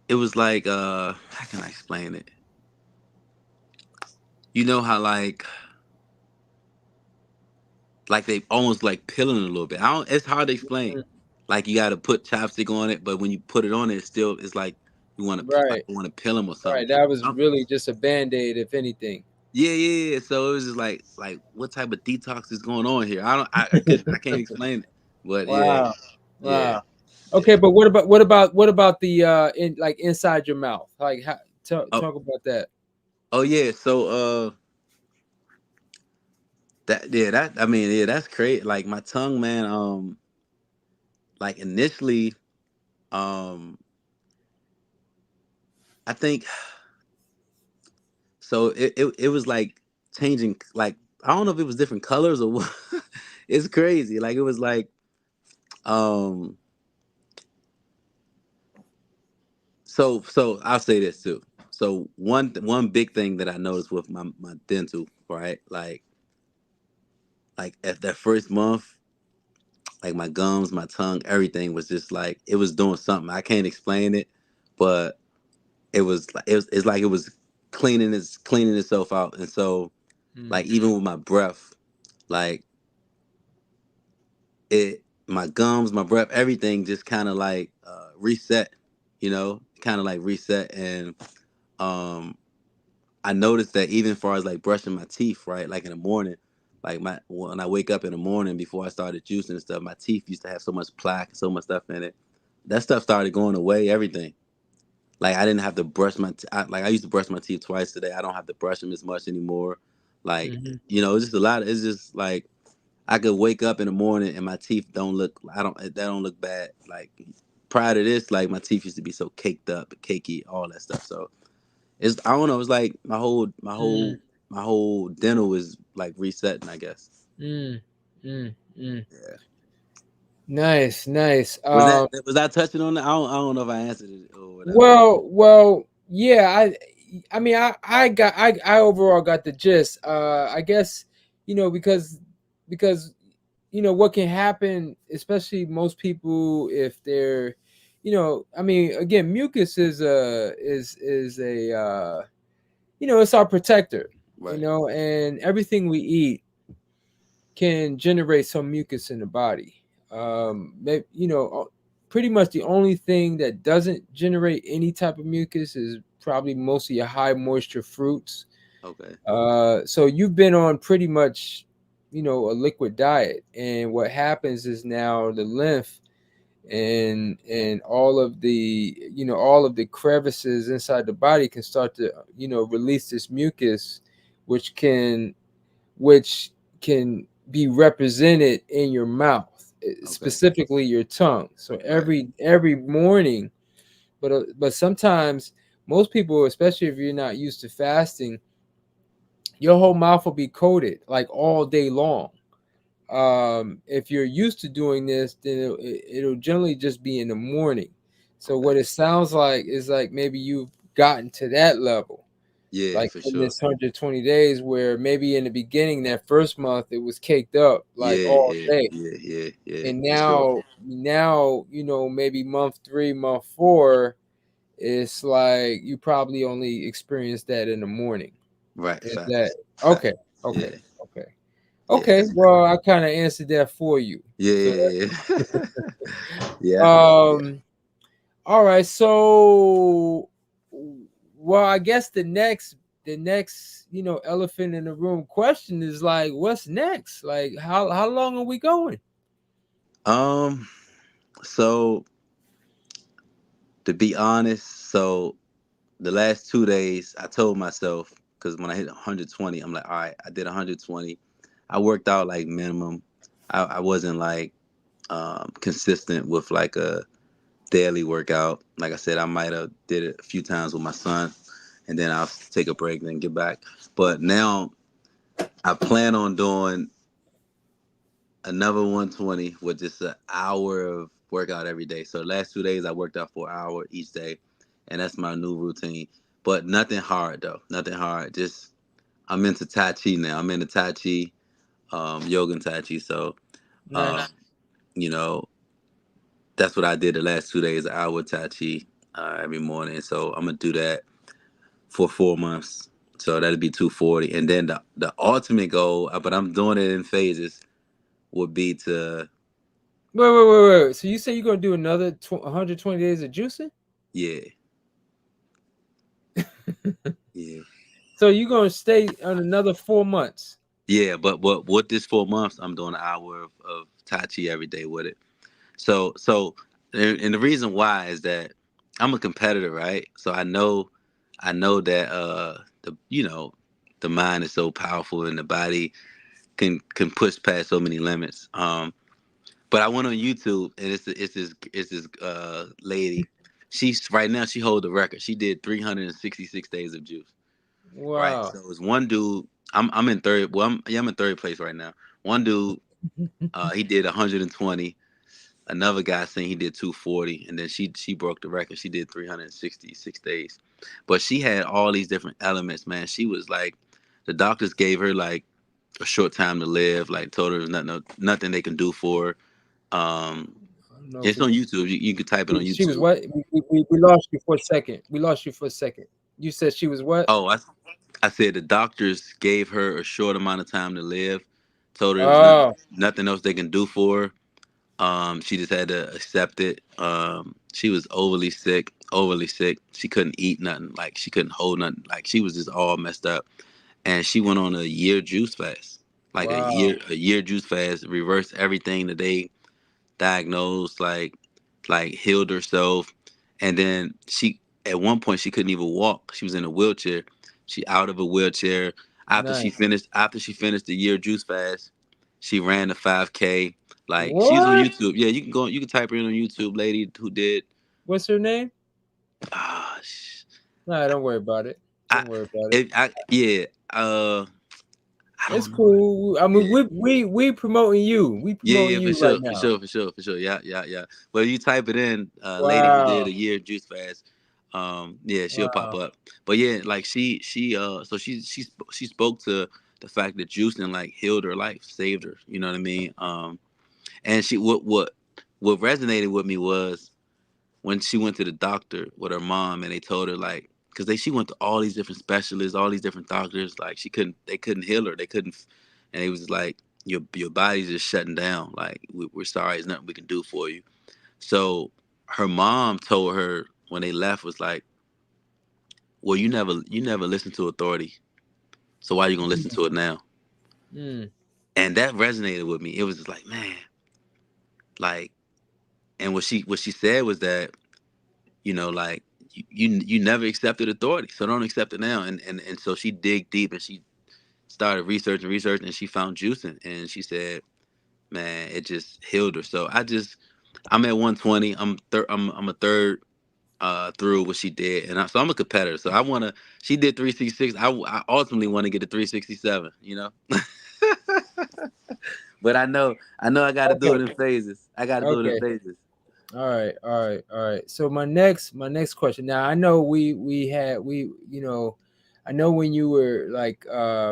it was like how can I explain it? You know how like they almost like peeling a little bit. I don't. It's hard to explain. Mm. Like you got to put chapstick on it, but when you put it on, it still it's like you want to like Right, you want to peel them or something. right. That was Um, really just a band-aid, if anything. yeah, yeah, yeah. So it was just like what type of detox is going on here? I don't. I can't explain it. But yeah, Wow, yeah, wow. Okay, yeah. but what about the inside your mouth? Like, Oh, talk about that. oh yeah. So that I mean yeah that's great. Like my tongue, man. Like initially, um, I think so it was like changing like I don't know if it was different colors or what. It's crazy. Like it was like um so I'll say this too. So one big thing that I noticed with my dental, right? Like at that first month, like my gums, my tongue, everything was just like it was doing something. I can't explain it, but it's like it was cleaning itself out. And so Like even with my breath, like my gums, my breath, everything just kind of like reset, kind of like reset. And um I noticed that even far as like brushing my teeth, right, like in the morning, like my when I wake up in the morning before I started juicing and stuff, my teeth used to have so much plaque and so much stuff in it. That stuff started going away, everything. Like I didn't have to brush like I used to brush my teeth twice a day. I don't have to brush them as much anymore. Like, Mm-hmm. it's just a lot it's just like I could wake up in the morning and my teeth don't look. That don't look bad. Like prior to this, like my teeth used to be so caked up, cakey, all that stuff. So it's I don't know. It's like my whole dental is like resetting, I guess. Mm, mm, mm. Yeah. Nice, nice. Was I touching on that? I don't know if I answered it or whatever. Well, yeah. I mean, I overall got the gist. I guess because what can happen, especially most people if they're, I mean, again, mucus is a it's our protector, Right. and everything we eat can generate some mucus in the body. Pretty much the only thing that doesn't generate any type of mucus is probably mostly your high moisture fruits. Okay. So you've been on pretty much, a liquid diet, and what happens is now the lymph and all of the crevices inside the body can start to release this mucus, which can which can be represented in your mouth, Okay. specifically your tongue. So Right. every morning, but sometimes most people, especially if you're not used to fasting, your whole mouth will be coated like all day long. If you're used to doing this, then it'll generally just be in the morning. So Okay. what it sounds like is like maybe you've gotten to that level, Yeah, like for in sure. this 120 days, where maybe in the beginning, that first month, it was caked up like Yeah, all yeah, day. yeah, yeah, yeah, And for sure. now, maybe month 3, month 4, it's like you probably only experienced that in the morning. Right. Is that Facts. okay? Facts. Okay, Yeah. okay, Yeah. okay. Well, I kind of answered that for you. Yeah. So, Yeah. Yeah. Yeah. Yeah. um, all right. So, well, I guess the next elephant in the room question is like, what's next? Like, how long are we going? Um. So to be honest, the last 2 days, I told myself because when I hit 120, I'm like, all right, I did 120. I worked out like minimum. I wasn't like consistent with like a daily workout. Like I said, I might have did it a few times with my son, and then I'll take a break and then get back. But now I plan on doing another 120 with just an hour of workout every day. So the last 2 days I worked out for an hour each day, and that's my new routine. But nothing hard though, nothing hard. Just I'm into Tai Chi now. I'm into Tai Chi, yoga and Tai Chi. So um, Nice. you know that's what I did the last 2 days. An hour Tai Chi every morning. So I'm gonna do that for 4 months. So that'll be 240, and then the ultimate goal, but I'm doing it in phases, would be to Wait. So you say you're gonna do another 120 days of juicing? yeah. Yeah. So you're gonna stay on another 4 months? Yeah, but with this 4 months, I'm doing an hour of Tai Chi every day with it. And the reason why is that I'm a competitor, right? So I know that the mind is so powerful and the body can push past so many limits. But I went on YouTube and it's this lady. She's right now she hold the record. She did 366 days of juice. Right. Wow. So it's one dude. I'm in third. Well, I'm in third place right now. One dude, he did 120. Another guy saying he did 240, and then she broke the record. She did 366 days, but she had all these different elements. Man, she was like, the doctors gave her like a short time to live. Like told her there's nothing they can do for her. I don't know if It's on YouTube. You can type it on she was YouTube. what? We lost you for a second. We lost you for a second. You said she was what? Oh, I said the doctors gave her a short amount of time to live. Told her there was Oh, nothing else they can do for her. She just had to accept it. She was overly sick, overly sick. She couldn't eat nothing. Like she couldn't hold nothing. Like she was just all messed up. And she went on a year juice fast, like wow. a year juice fast, reversed everything that they diagnosed, like healed herself. And then she, at one point, she couldn't even walk. She was in a wheelchair. She out of a wheelchair Nice. after she finished the year juice fast. She ran the 5K. Like she's on What? YouTube. Yeah, you can go. You can type her in on YouTube. Lady who did. What's her name? Ah, No, don't worry about it. I, Don't worry about it. yeah. I It's don't know. cool. I mean, Yeah. we promoting you. We Yeah, yeah, promoting for you right sure, for now. sure, for sure, for sure. Yeah, yeah, yeah. Well, you type it in, lady who did Wow. a year juice fast. Yeah, she'll pop Wow. up. But yeah, like so she spoke to the fact that juicing like healed her life, saved her. You know what I mean? And she what resonated with me was when she went to the doctor with her mom and they told her like because she went to all these different specialists, all these different doctors, like they couldn't heal her, they couldn't, and it was like your body's just shutting down, like we're sorry, there's nothing we can do for you. So her mom told her when they left was like, well, you never listened to authority, so why are you gonna listen to it now? Mm. And that resonated with me. It was just like, man, like, and what she said was that like you never accepted authority, so don't accept it now. And so she dig deep and she started researching, and she found juicing, and she said, man, it just healed her. So I'm at 120. I'm a third through what she did, and so I'm a competitor. So I want to. She did 366. I ultimately want to get to 367. But I got to do Okay. it in phases. I got to do it in Okay. phases. All right. All right. All right. So my next question. Now I know we had we I know when you were like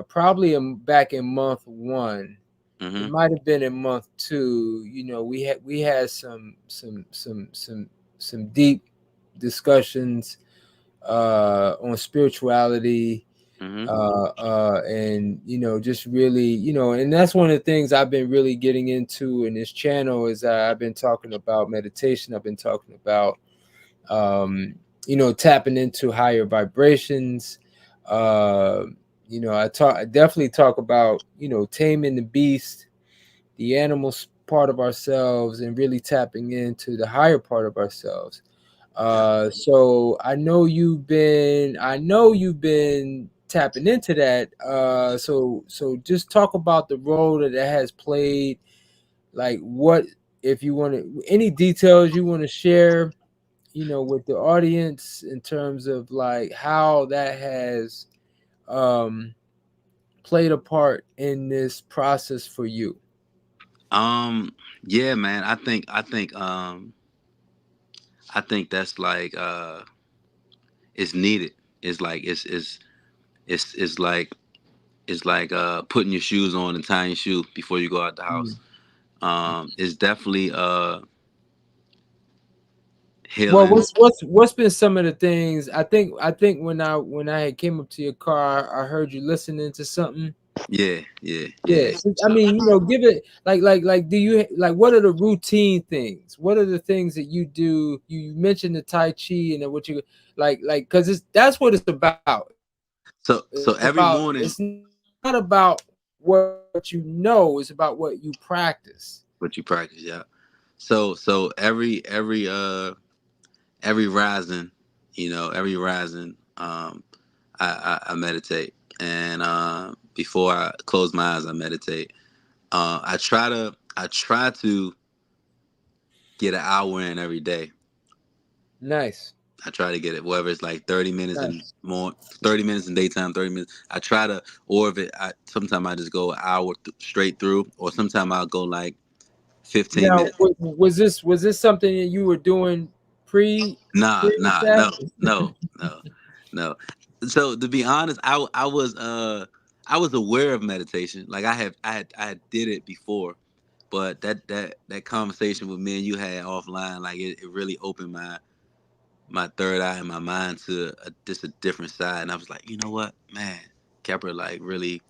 probably back in month one. It Hmm. might have been in month two. We had some deep discussions on spirituality, Hmm. and just really, and that's one of the things I've been really getting into in this channel is I've been talking about meditation. I've been talking about tapping into higher vibrations. uh I definitely talk about taming the beast, the animals part of ourselves, and really tapping into the higher part of ourselves. Yeah. So I know you've been tapping into that. So just talk about the role that it has played. Like, what, if you want to, any details you want to share, with the audience in terms of like how that has um played a part in this process for you. Yeah, man. I think that's like it's needed. It's like it's like putting your shoes on and tying your shoe before you go out the house. Mm. It's definitely Well, healing. what's been some of the things? I think when I had came up to your car, I heard you listening to something. Yeah, yeah, Yeah, yeah. I So mean, give it like do you like, what are the routine things? What are the things that you do? You mentioned the Tai Chi and then what you like because that's what it's about. so every morning, It's not about what you know, it's about what you practice. what you practice, yeah. So every rising, every rising, I meditate, and before I close my eyes, I meditate. I try to get an hour in every day. Nice. I try to get it, whether it's like 30 minutes and Nice. more, 30 minutes in daytime, 30 minutes. I try to, or if it, sometimes I just go an hour straight through, or sometimes I'll go like 15 Now, minutes. was this something that you were doing pre Nah, pre nah, that? no, no, no, no. So to be honest, I was aware of meditation. Like I had did it before, but that conversation with me and you had offline, like it really opened my third eye and my mind to just a different side. And I was like, you know what, man? Kepler like really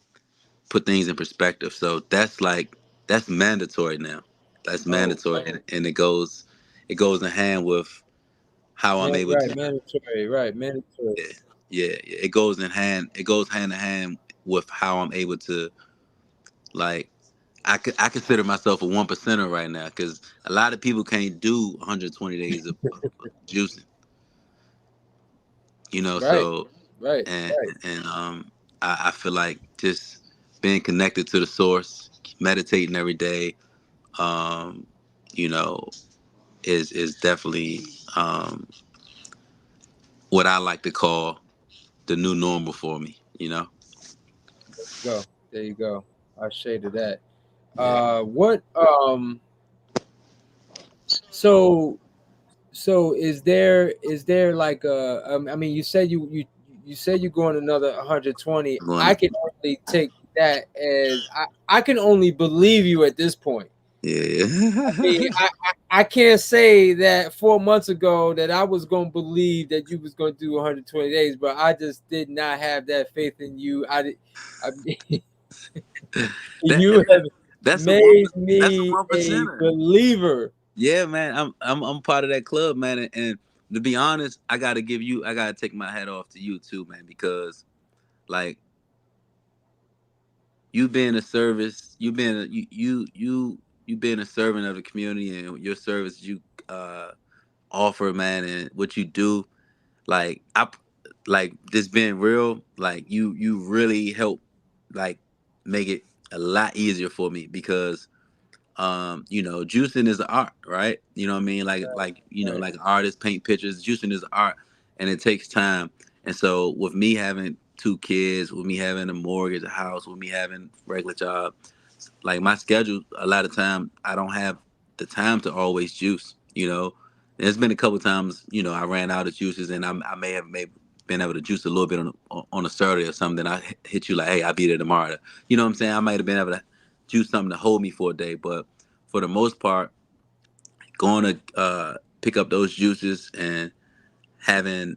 put things in perspective. So that's mandatory now. That's Oh, mandatory, and it goes in hand with how I'm man, able right, to. mandatory, right, mandatory. Yeah, yeah. It goes in hand. It goes hand in hand with how I'm able to like. I consider myself a 1%er right now because a lot of people can't do 120 days of juicing. You know, Right, so right, and right. I feel like just being connected to the source, meditating every day, um, you know, is definitely um, what I like to call the new normal for me. You know, Go. There you go. I shaded that. yeah, What so so is there like I mean you said you're going another 120. I'm going I to can only take that as I can only believe you at this point. I mean, yeah. I can't say that 4 months ago that I was gonna believe that you was gonna do 120 days, but I just did not have that faith in you. I that you and have that's a one. made That's a me one a percenter. believer. Yeah, man, I'm part of that club, man, and to be honest, I gotta take my hat off to you too, man, because like you being a service, you being a servant of the community and your service you uh offer, man, and what you do, like I like this being real, like you really help like make it a lot easier for me because juicing is an art, right? You know what I mean? Right. Like artists paint pictures, juicing is art and it takes time. And so with me having two kids, with me having a mortgage, a house, with me having regular job, like my schedule, a lot of time I don't have the time to always juice. There's been a couple times, I ran out of juices and I may have maybe been able to juice a little bit on a Saturday or something. I hit you like, hey, I'll be there tomorrow. You know what I'm saying? I might have been able to juice something to hold me for a day, but for the most part, going to pick up those juices and having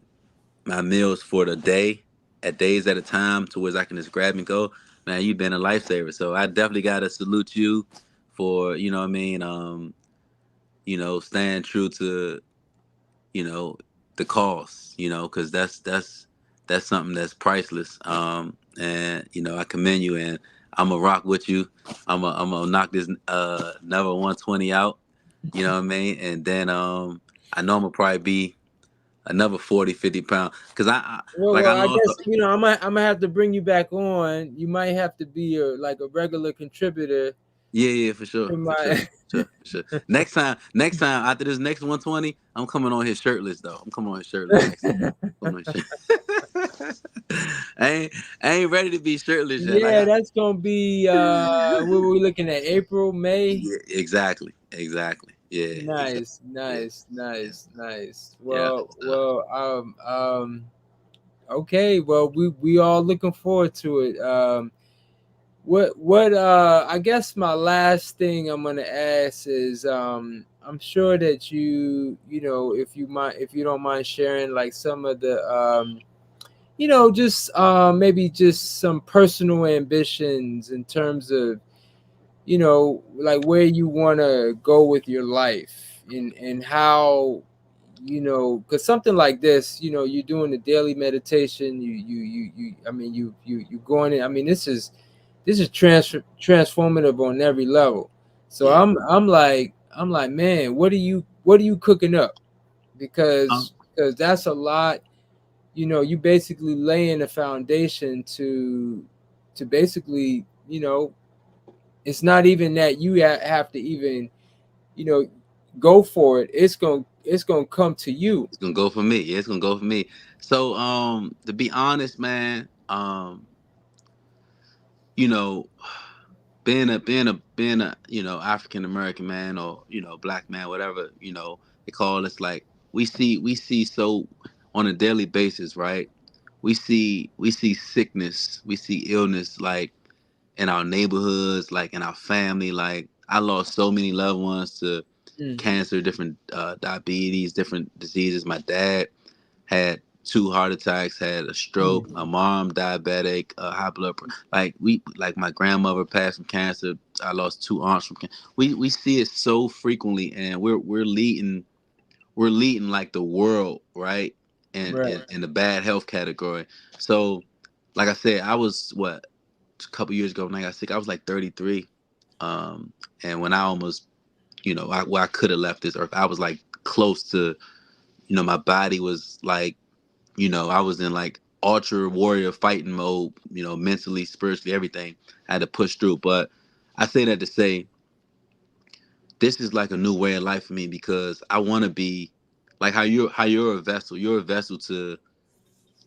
my meals for the day at days at a time to where I can just grab and go, man, you've been a lifesaver. So I definitely got to salute you for, you know what I mean, staying true to, you know, the cause, because that's something that's priceless. And, I commend you and I'm going to rock with you. I'm gonna knock this another 120 out, you know what I mean? And then I know I'm going to probably be another 40, 50 pounds. Because Well, like I I lost. guess I might have to bring you back on. You might have to be like a regular contributor Yeah, yeah, for sure, in for sure, my. sure, for sure. Next time after this next 120, I'm coming on his shirtless though. I'm coming on his shirtless next time. I'm on his shirt. I ain't, I ain't ready to be shirtless yet. Yeah, that's gonna be what were we looking at? April, May? Yeah, exactly, exactly. Yeah, exactly. Nice, Yeah, nice, yeah, nice, nice. yeah. So, Okay, well we all looking forward to it. What I guess my last thing I'm gonna ask is I'm sure that if you don't mind sharing like some of the just maybe just some personal ambitions in terms of like where you want to go with your life and how because something like this, you're doing the daily meditation, I mean you going in, I mean this is transformative on every level. So yeah. I'm like, man, what are you cooking up? Um, Because that's a lot. You basically laying a foundation to basically, it's not even that you have to even, you know, go for it. It's gonna come to you. it's gonna go for me. Yeah, it's gonna go for me. So, to be honest, man, you know, being a African American man or black man, whatever they call us, like we see so on a daily basis, right? We see sickness, we see illness, like in our neighborhoods, like in our family. Like I lost so many loved ones to Mm. cancer, different diabetes, different diseases. My dad had 2 heart attacks, had a stroke. My mom diabetic, high blood. Like my grandmother passed from cancer. I lost 2 aunts from cancer. We see it so frequently, and we're leading like the world, right? And Right. in the bad health category. So, like I said, I was what a couple years ago when I got sick. I was like 33, and when I almost, I could have left this earth. I was like close to, my body was like, I was in like ultra warrior fighting mode, mentally, spiritually, everything. I had to push through. But I say that to say this is like a new way of life for me because I want to be like how you're a vessel. You're a vessel to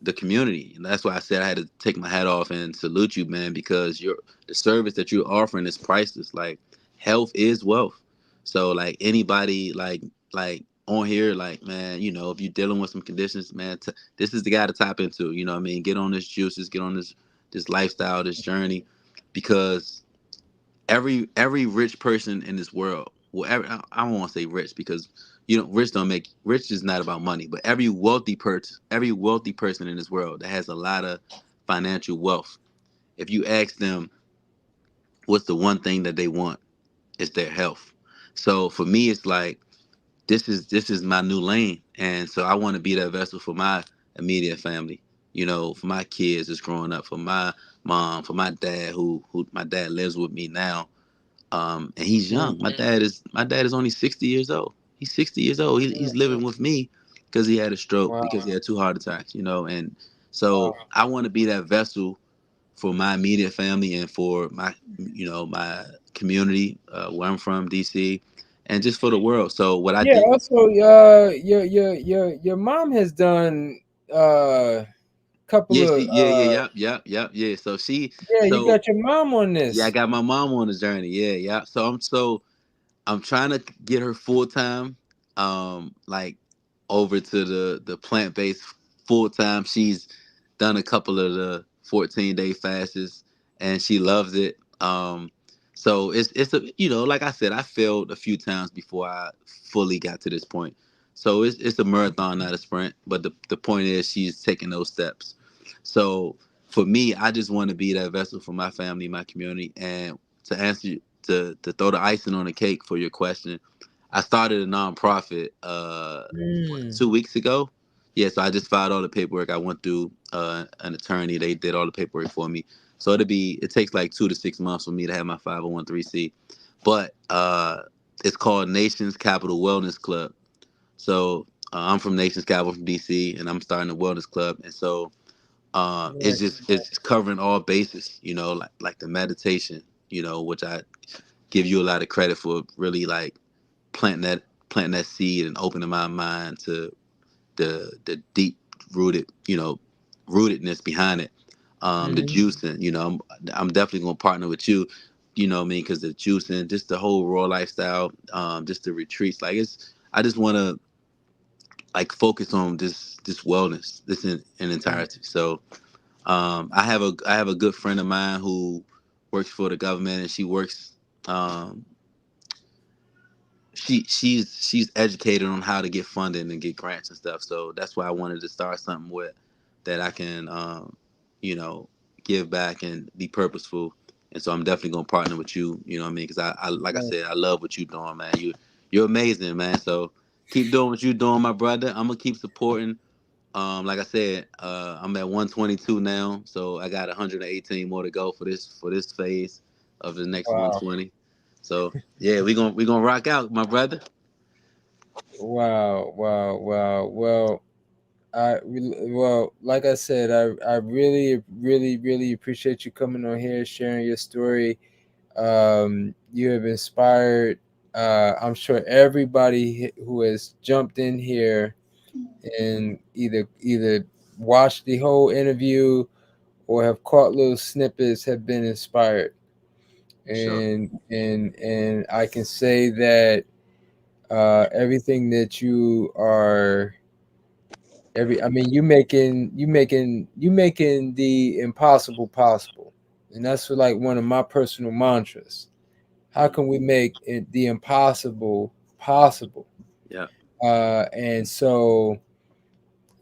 the community, and that's why I said I had to take my hat off and salute you, man, because the service that you're offering is priceless. Like health is wealth. So like anybody like on here, like man, if you're dealing with some conditions, man, this is the guy to tap into. You know what I mean? Get on this juices, get on this lifestyle, this journey, because every rich person in this world, well, I don't want to say rich because rich is not about money, but every wealthy person in this world that has a lot of financial wealth, if you ask them what's the one thing that they want, it's their health. So for me, it's like this is my new lane, and so I want to be that vessel for my immediate family. For my kids that's growing up, for my mom, for my dad, who my dad lives with me now, and he's Mm. young. My dad is only 60 years old. He's 60 years old. He's living with me because he had a stroke, Wow. because he had 2 heart attacks. And so Wow. I want to be that vessel for my immediate family and for my community, where I'm from, DC, and just for the world. So what I Yeah. did, Also, your mom has done couple yeah, of yeah. So yeah. You so got your mom on yeah, I this. got my mom on the journey. Yeah. So I'm trying to get her full time, like over to the plant based full time. She's done a couple of the 14-day fasts, and she loves it. So it's a like I said, I failed a few times before I fully got to this point. So it's a marathon, not a sprint. But the point is, she's taking those steps. So for me, I just want to be that vessel for my family, my community, and to answer to throw the icing on the cake for your question, I started a nonprofit Mm. 2 weeks ago. Yeah, so I just filed all the paperwork. I went through an attorney. They did all the paperwork for me. So it takes like 2 to 6 months for me to have my 501(c), but it's called Nations Capital Wellness Club. So I'm from Nations Capital from DC, and I'm starting a wellness club, and so it's covering all bases. Like the meditation. Which I give you a lot of credit for really like planting that seed and opening my mind to the deep rooted rootedness behind it. The Mm. juicing, I'm definitely gonna partner with you. What I mean, because the juicing, just the whole raw lifestyle, just the retreats. Like I just want to like focus on this wellness, this in entirety. So I have a good friend of mine who works for the government, and she works. Um, she's educated on how to get funding and get grants and stuff. So that's why I wanted to start something with that I can, you know, give back and be purposeful. And so I'm definitely gonna partner with you. You know what I mean? Because I like I said, I love what you're doing, man. You're amazing, man. So keep doing what you're doing, my brother. I'm gonna keep supporting. Like I said, I'm at 122 now, so I got 118 more to go for this phase of the next Wow. 120. So yeah, we gonna rock out, my brother. Wow. Wow. Wow. Well, like I said, I really, really, really appreciate you coming on here, sharing your story. You have inspired. I'm sure everybody who has jumped in here and either watched the whole interview or have caught little snippets have been inspired. For sure. And I can say that everything that you are I mean, you making the impossible possible, and that's like one of my personal mantras. How can we make the impossible possible? Yeah. And so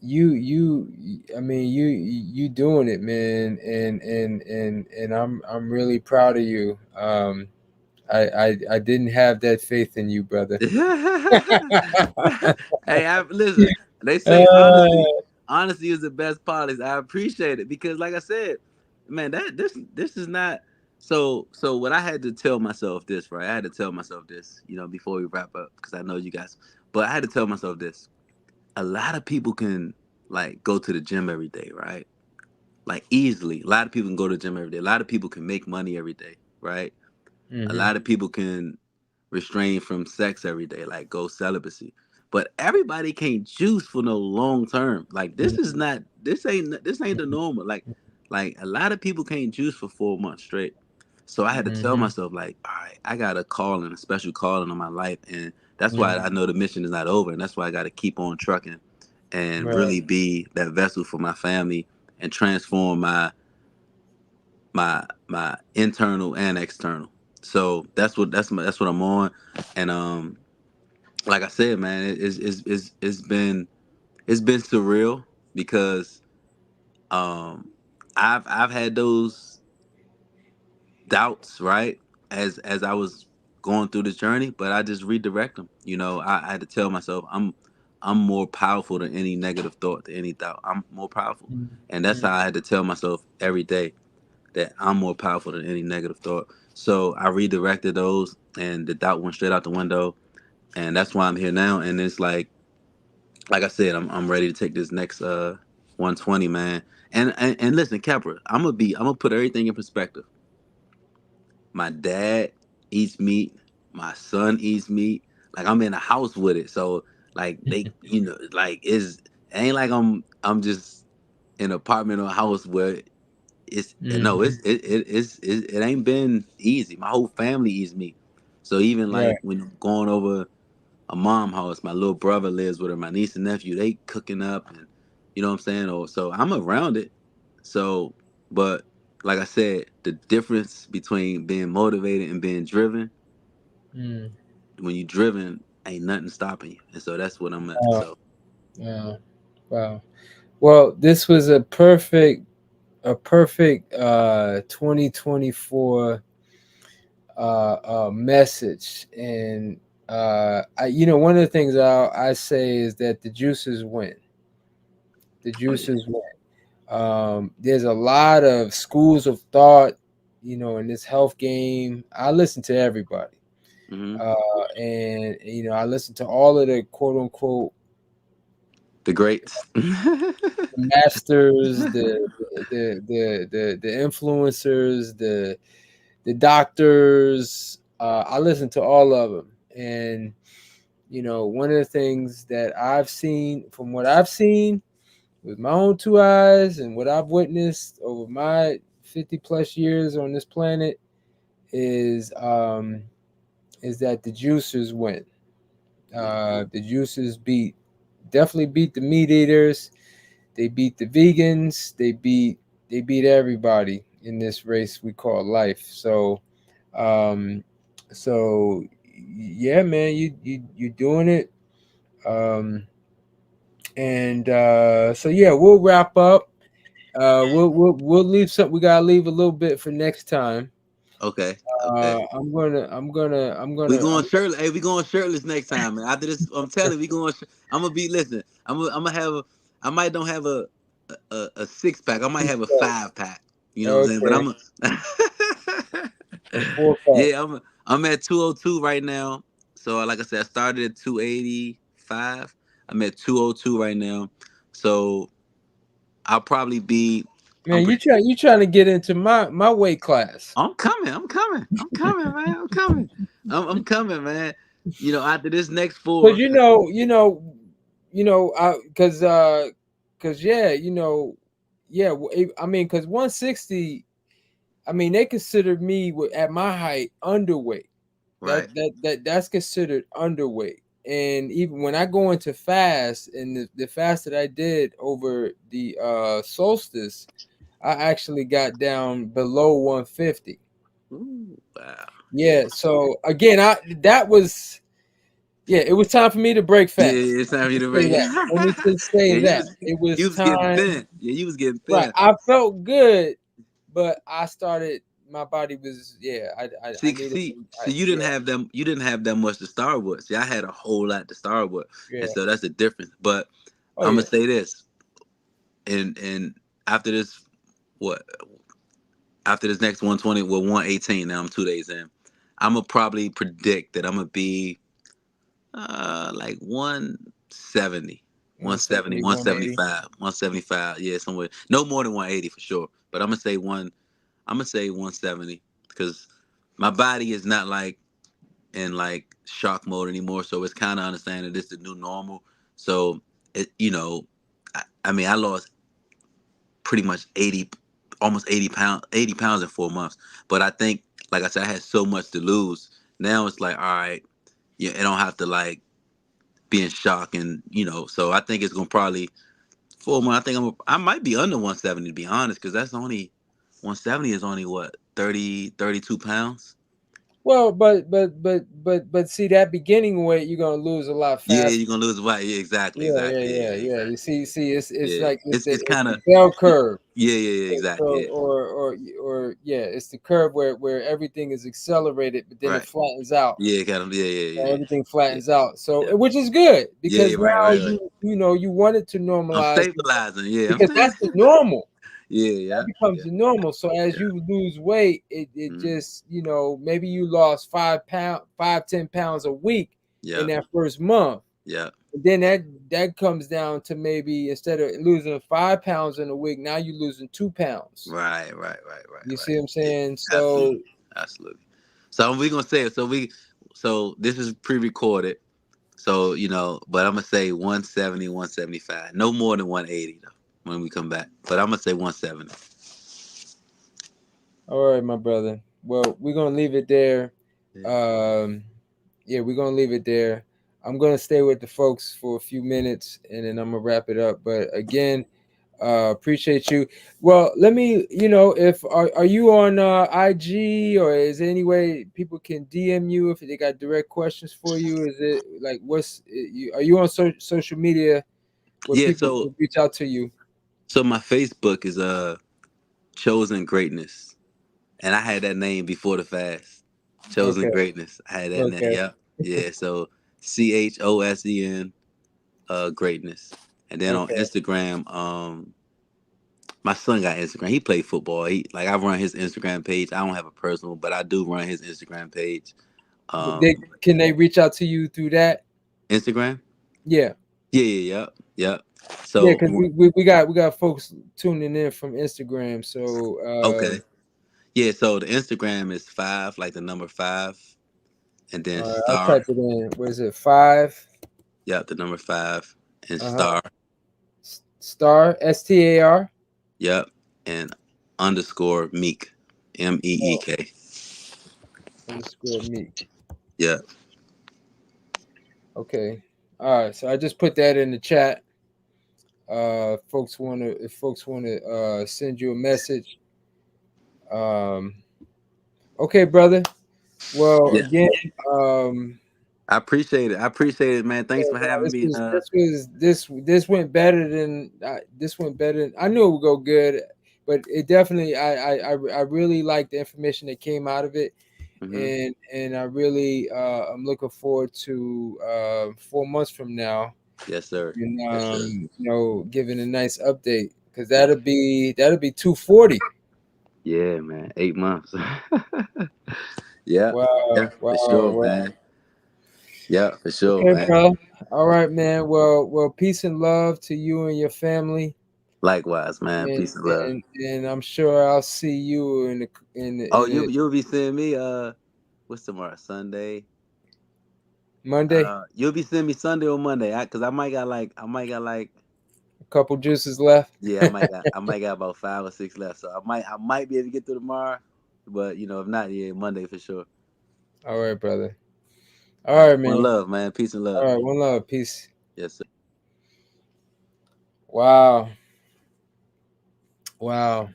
I mean, you doing it, man, and I'm really proud of you. I didn't have that faith in you, brother. Hey, listen. They say Uh, honesty is the best policy. I appreciate it because, like I said, man, this is not. So what I had to tell myself this, right? I had to tell myself this, before we wrap up, because I know you guys. But I had to tell myself this. A lot of people can like go to the gym every day, right? Like easily. A lot of people can go to the gym every day. A lot of people can make money every day, right? A mhm, lot of people can restrain from sex every day, like go celibacy. But everybody can't juice for no long term. Like mhm, this ain't the normal. Like a lot of people can't juice for 4 months straight. So I had to tell mhm, myself, like, all right, I got a calling, a special calling on my life, and that's why I mhm. know the mission is not over, and that's why I got to keep on trucking and Right. really be that vessel for my family and transform my internal and external. So that's what I'm on, and like I said, man, it's been surreal because um, I've had those doubts, right, as I was going through this journey, but I just redirect them. I had to tell myself I'm more powerful than any negative thought, than any doubt. I'm more powerful, and that's Mhm. how I had to tell myself every day that I'm more powerful than any negative thought. So I redirected those, and the doubt went straight out the window, and that's why I'm here now. And it's like I said, I'm ready to take this next 120, man. And listen, Capra, I'm gonna put everything in perspective. My dad eats meat. My son eats meat. Like I'm in a house with it, so like they, like it ain't like I'm just in an apartment or a house where it's no, Mhm. it ain't been easy. My whole family eats meat, so even Right. like when I'm going over a mom house, my little brother lives with her, my niece and nephew, they cooking up, and you know what I'm saying. Or so I'm around it. So, but like I said, the difference between being motivated and being driven, Mm. when you driven, ain't nothing stopping you, and so that's what I'm at. Wow. So Wow. Wow. Well, this was a perfect 2024 message, and one of the things I say is that the juices win. The oh yeah. juices win. There's a lot of schools of thought, in this health game. I listen to everybody, Hmm. and I listen to all of the quote unquote The greats. masters, the influencers, the doctors. I listen to all of them, and one of the things that I've seen, from what I've seen with my own two eyes and what I've witnessed over my 50 plus years on this planet, is that the juicers win. Yeah. The juicers definitely beat the meat eaters. They beat the vegans. They beat everybody in this race we call life. Um, so yeah, man, you doing it. Um, and so yeah, we'll wrap up. We'll leave something. We gotta leave a little bit for next time. Okay. Okay. We going shirtless. Hey, we going shirtless next time, man. After this, I'm telling you, we going. I'm gonna be. Listen, I'm gonna have a. I might don't have a 6 pack. I might have a 5 pack. You know what I'm saying? But Okay, a 4 pack. yeah, I'm at 202 right now. So like I said, I started at 285. I'm at 202 right now. So I'll probably be. I'm Man, you trying to get into my weight class. I'm coming. I'm coming. I'm coming, man. I'm coming. I'm coming, man. After this next Cause four, cause yeah, yeah. I mean, cause 160. I mean, they considered me at my height underweight. right? That's considered underweight. And even when I go into fast, and the fast that I did over the solstice, I actually got down below 150. Ooh, wow. Yeah. Yeah. So again, that was Yeah, it was time for me to break Yeah, fast. it's Let time me for you just to say break. that. Let me just say Yeah, that. It was you was getting time. thin. Yeah, you was getting Right. thin. I felt good, but I started. My body was. Yeah. I See, needed. see, I, see, you yeah. didn't have them. You didn't have that much to start with. See, I had a whole lot to start with, and Yeah. so that's the difference. But Oh I'm gonna yeah. say this, and after this, what? After this next 120, well, 118. Now I'm 2 days in. I'm gonna probably predict that I'm gonna be like 170, 170, 170, 180. 175, 175. Yeah, somewhere. No more than 180 for sure. But I'm gonna say one. I'm gonna say 170 because my body is not like in like shock mode anymore. So it's kind of understanding this is the new normal. So it, I mean, I lost pretty much 80, almost 80 pounds, 80 pounds in 4 months. But I think, like I said, I had so much to lose. Now it's like, all right, yeah, I don't have to like be in shock, and so I think it's gonna probably 4 months. I think I might be under 170 to be honest, because that's only 170 is only what 30, 32 pounds. Well, but see that beginning weight, you're gonna lose a lot Yeah, faster. you're gonna lose weight. Yeah, exactly, Yeah, yeah, exactly. Yeah, yeah, yeah, yeah. You exactly. see, it's Yeah, like it's it's kind the of bell curve. yeah, yeah, yeah, exactly. So Yeah, or yeah, it's the curve where everything is accelerated, but then it right. flattens out. Yeah, kind of. Yeah, yeah, So yeah, everything yeah, flattens out. yeah, So which is good yeah, yeah. because Right, now right, right. you want it to I'm normalize stabilizing. Yeah, because that's the normal. yeah, That yeah, becomes yeah, the normal. So as yeah. you lose weight, it Mm-hmm. just maybe you lost 5 pounds, 5-10 pounds a week in Yeah, that first month. yeah. And then that comes down to maybe instead of losing 5 pounds in a week, now you're losing 2 pounds. Right, right, right, right, You right. see what I'm Yeah, saying? So absolutely, absolutely. So we gonna say it. So this is pre-recorded. So but I'm gonna say 170, 175. No more than 180 though when we come back. But I'm gonna say 170. all right, my brother. Well, we're gonna leave it there. Yeah. Um, yeah, we're gonna leave it there. I'm gonna stay with the folks for a few minutes and then I'm gonna wrap it up. But again, appreciate you. Well, let me, if are you on IG or is there any way people can DM you if they got direct questions for you? Is it like are you on social media where Yeah. people So can reach out to you? so my Facebook is Chosen Greatness, and I had that name before the fast. Chosen Okay, Greatness. I had that name. okay, Yep. Yeah. So CHOSEN Greatness, and then on okay. Instagram my son got Instagram. He played football. I run his Instagram page. I don't have a personal, but I do run his Instagram page. Can they reach out to you through that? Instagram. Yeah. Yeah, yeah, yep, yep. Yeah, So because we got folks tuning in from Instagram. So okay, yeah. So the Instagram is five, like the number five, and then all right, I'll star. type it in. What is it? 5. Yep, the number five and Uh-huh. star. Star STAR. Yep, and underscore Meek, Oh, MEEK. underscore Meek. Yep. Okay. All right. So I just put that in the chat. If folks wanna send you a message. Um okay, brother. Well, Yeah. again, um I appreciate it. I appreciate it, man. Thanks for having this me. was this went better than I knew it would go good, but it definitely I really like the information that came out of it, Mhm. and I really I'm looking forward to 4 months from now, Yes, sir. and Yes, sir. giving a nice update because that'll be 240. Yeah, man. 8 months. Yeah, yeah, Wow, for wow, sure, wow. man. Yeah, for sure, Okay, man. bro. All right, man. Well, peace and love to you and your family. Likewise, man. and Peace and love. and I'm sure I'll see you Oh, in the you'll be seeing me. What's tomorrow? Sunday. Monday. You'll be seeing me Sunday or Monday. Cause I might got like A couple juices left. yeah, I might got about 5 or 6 left. So I might be able to get through tomorrow, but if not, yeah, Monday for sure. All right, brother. All All right, right, one man. love, man. Peace and All love. right, one love. Peace. Yes, sir. Wow, wow.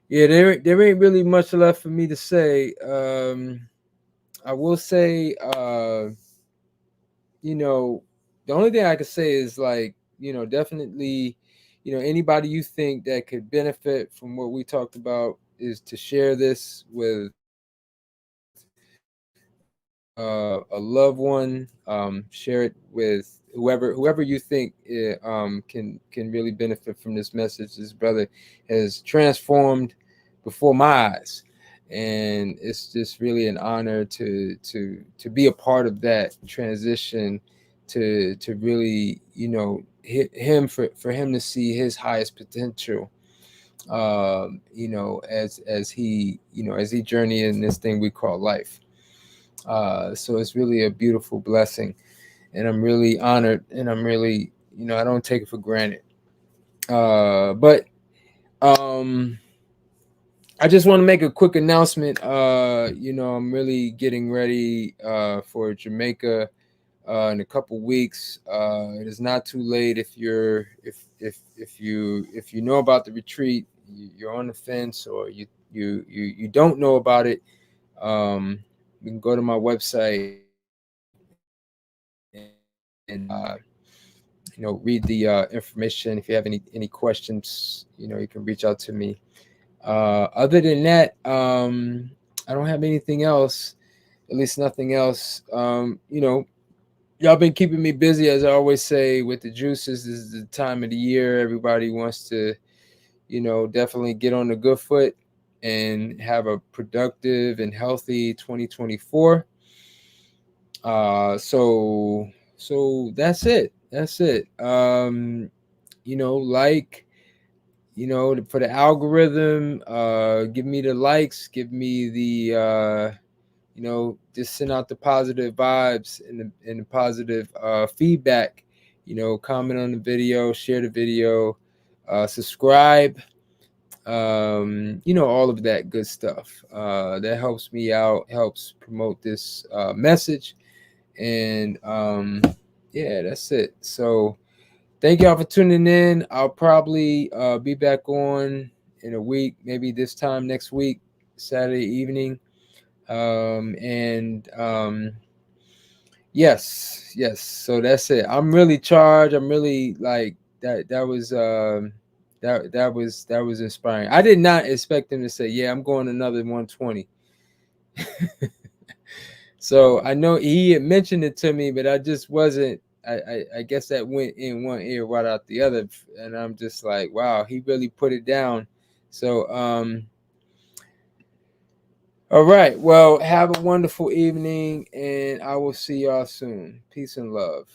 Yeah, there ain't really much left for me to say. I will say. you know, the only thing I could say is like, definitely, anybody you think that could benefit from what we talked about is to share this with a loved one. Share it with whoever you think can really benefit from this message. This brother has transformed before my eyes, and it's just really an honor to be a part of that transition. To really hit him for him to see his highest potential, as he journey in this thing we call life. So it's really a beautiful blessing, and I'm really honored, and I'm really, I don't take it for granted. But I just want to make a quick announcement. I'm really getting ready for Jamaica in a couple weeks. It is not too late if you know about the retreat, you're on the fence, or you don't know about it. You can go to my website and read the information. If you have any questions, you can reach out to me. Other than that, I don't have anything else. At least nothing else. Y'all been keeping me busy, as I always say, with the juices. This is the time of the year everybody wants to, definitely get on the good foot and have a productive and healthy 2024. So that's it. That's it. Like, for the algorithm, give me the likes, give me the just send out the positive vibes and the positive feedback. Comment on the video, share the video, subscribe, all of that good stuff. That helps me out, helps promote this message. And yeah, that's it. So thank y'all for tuning in. I'll probably be back on in a week, maybe this time next week, Saturday evening. And yes. So that's it. I'm really charged. I'm really like that. That was inspiring. I did not expect him to say, "Yeah, I'm going another 120." So I know he had mentioned it to me, but I just wasn't. I guess that went in one ear right out the other, and I'm just like, wow, he really put it down. So all right. Well, have a wonderful evening, and I will see y'all soon. Peace and love.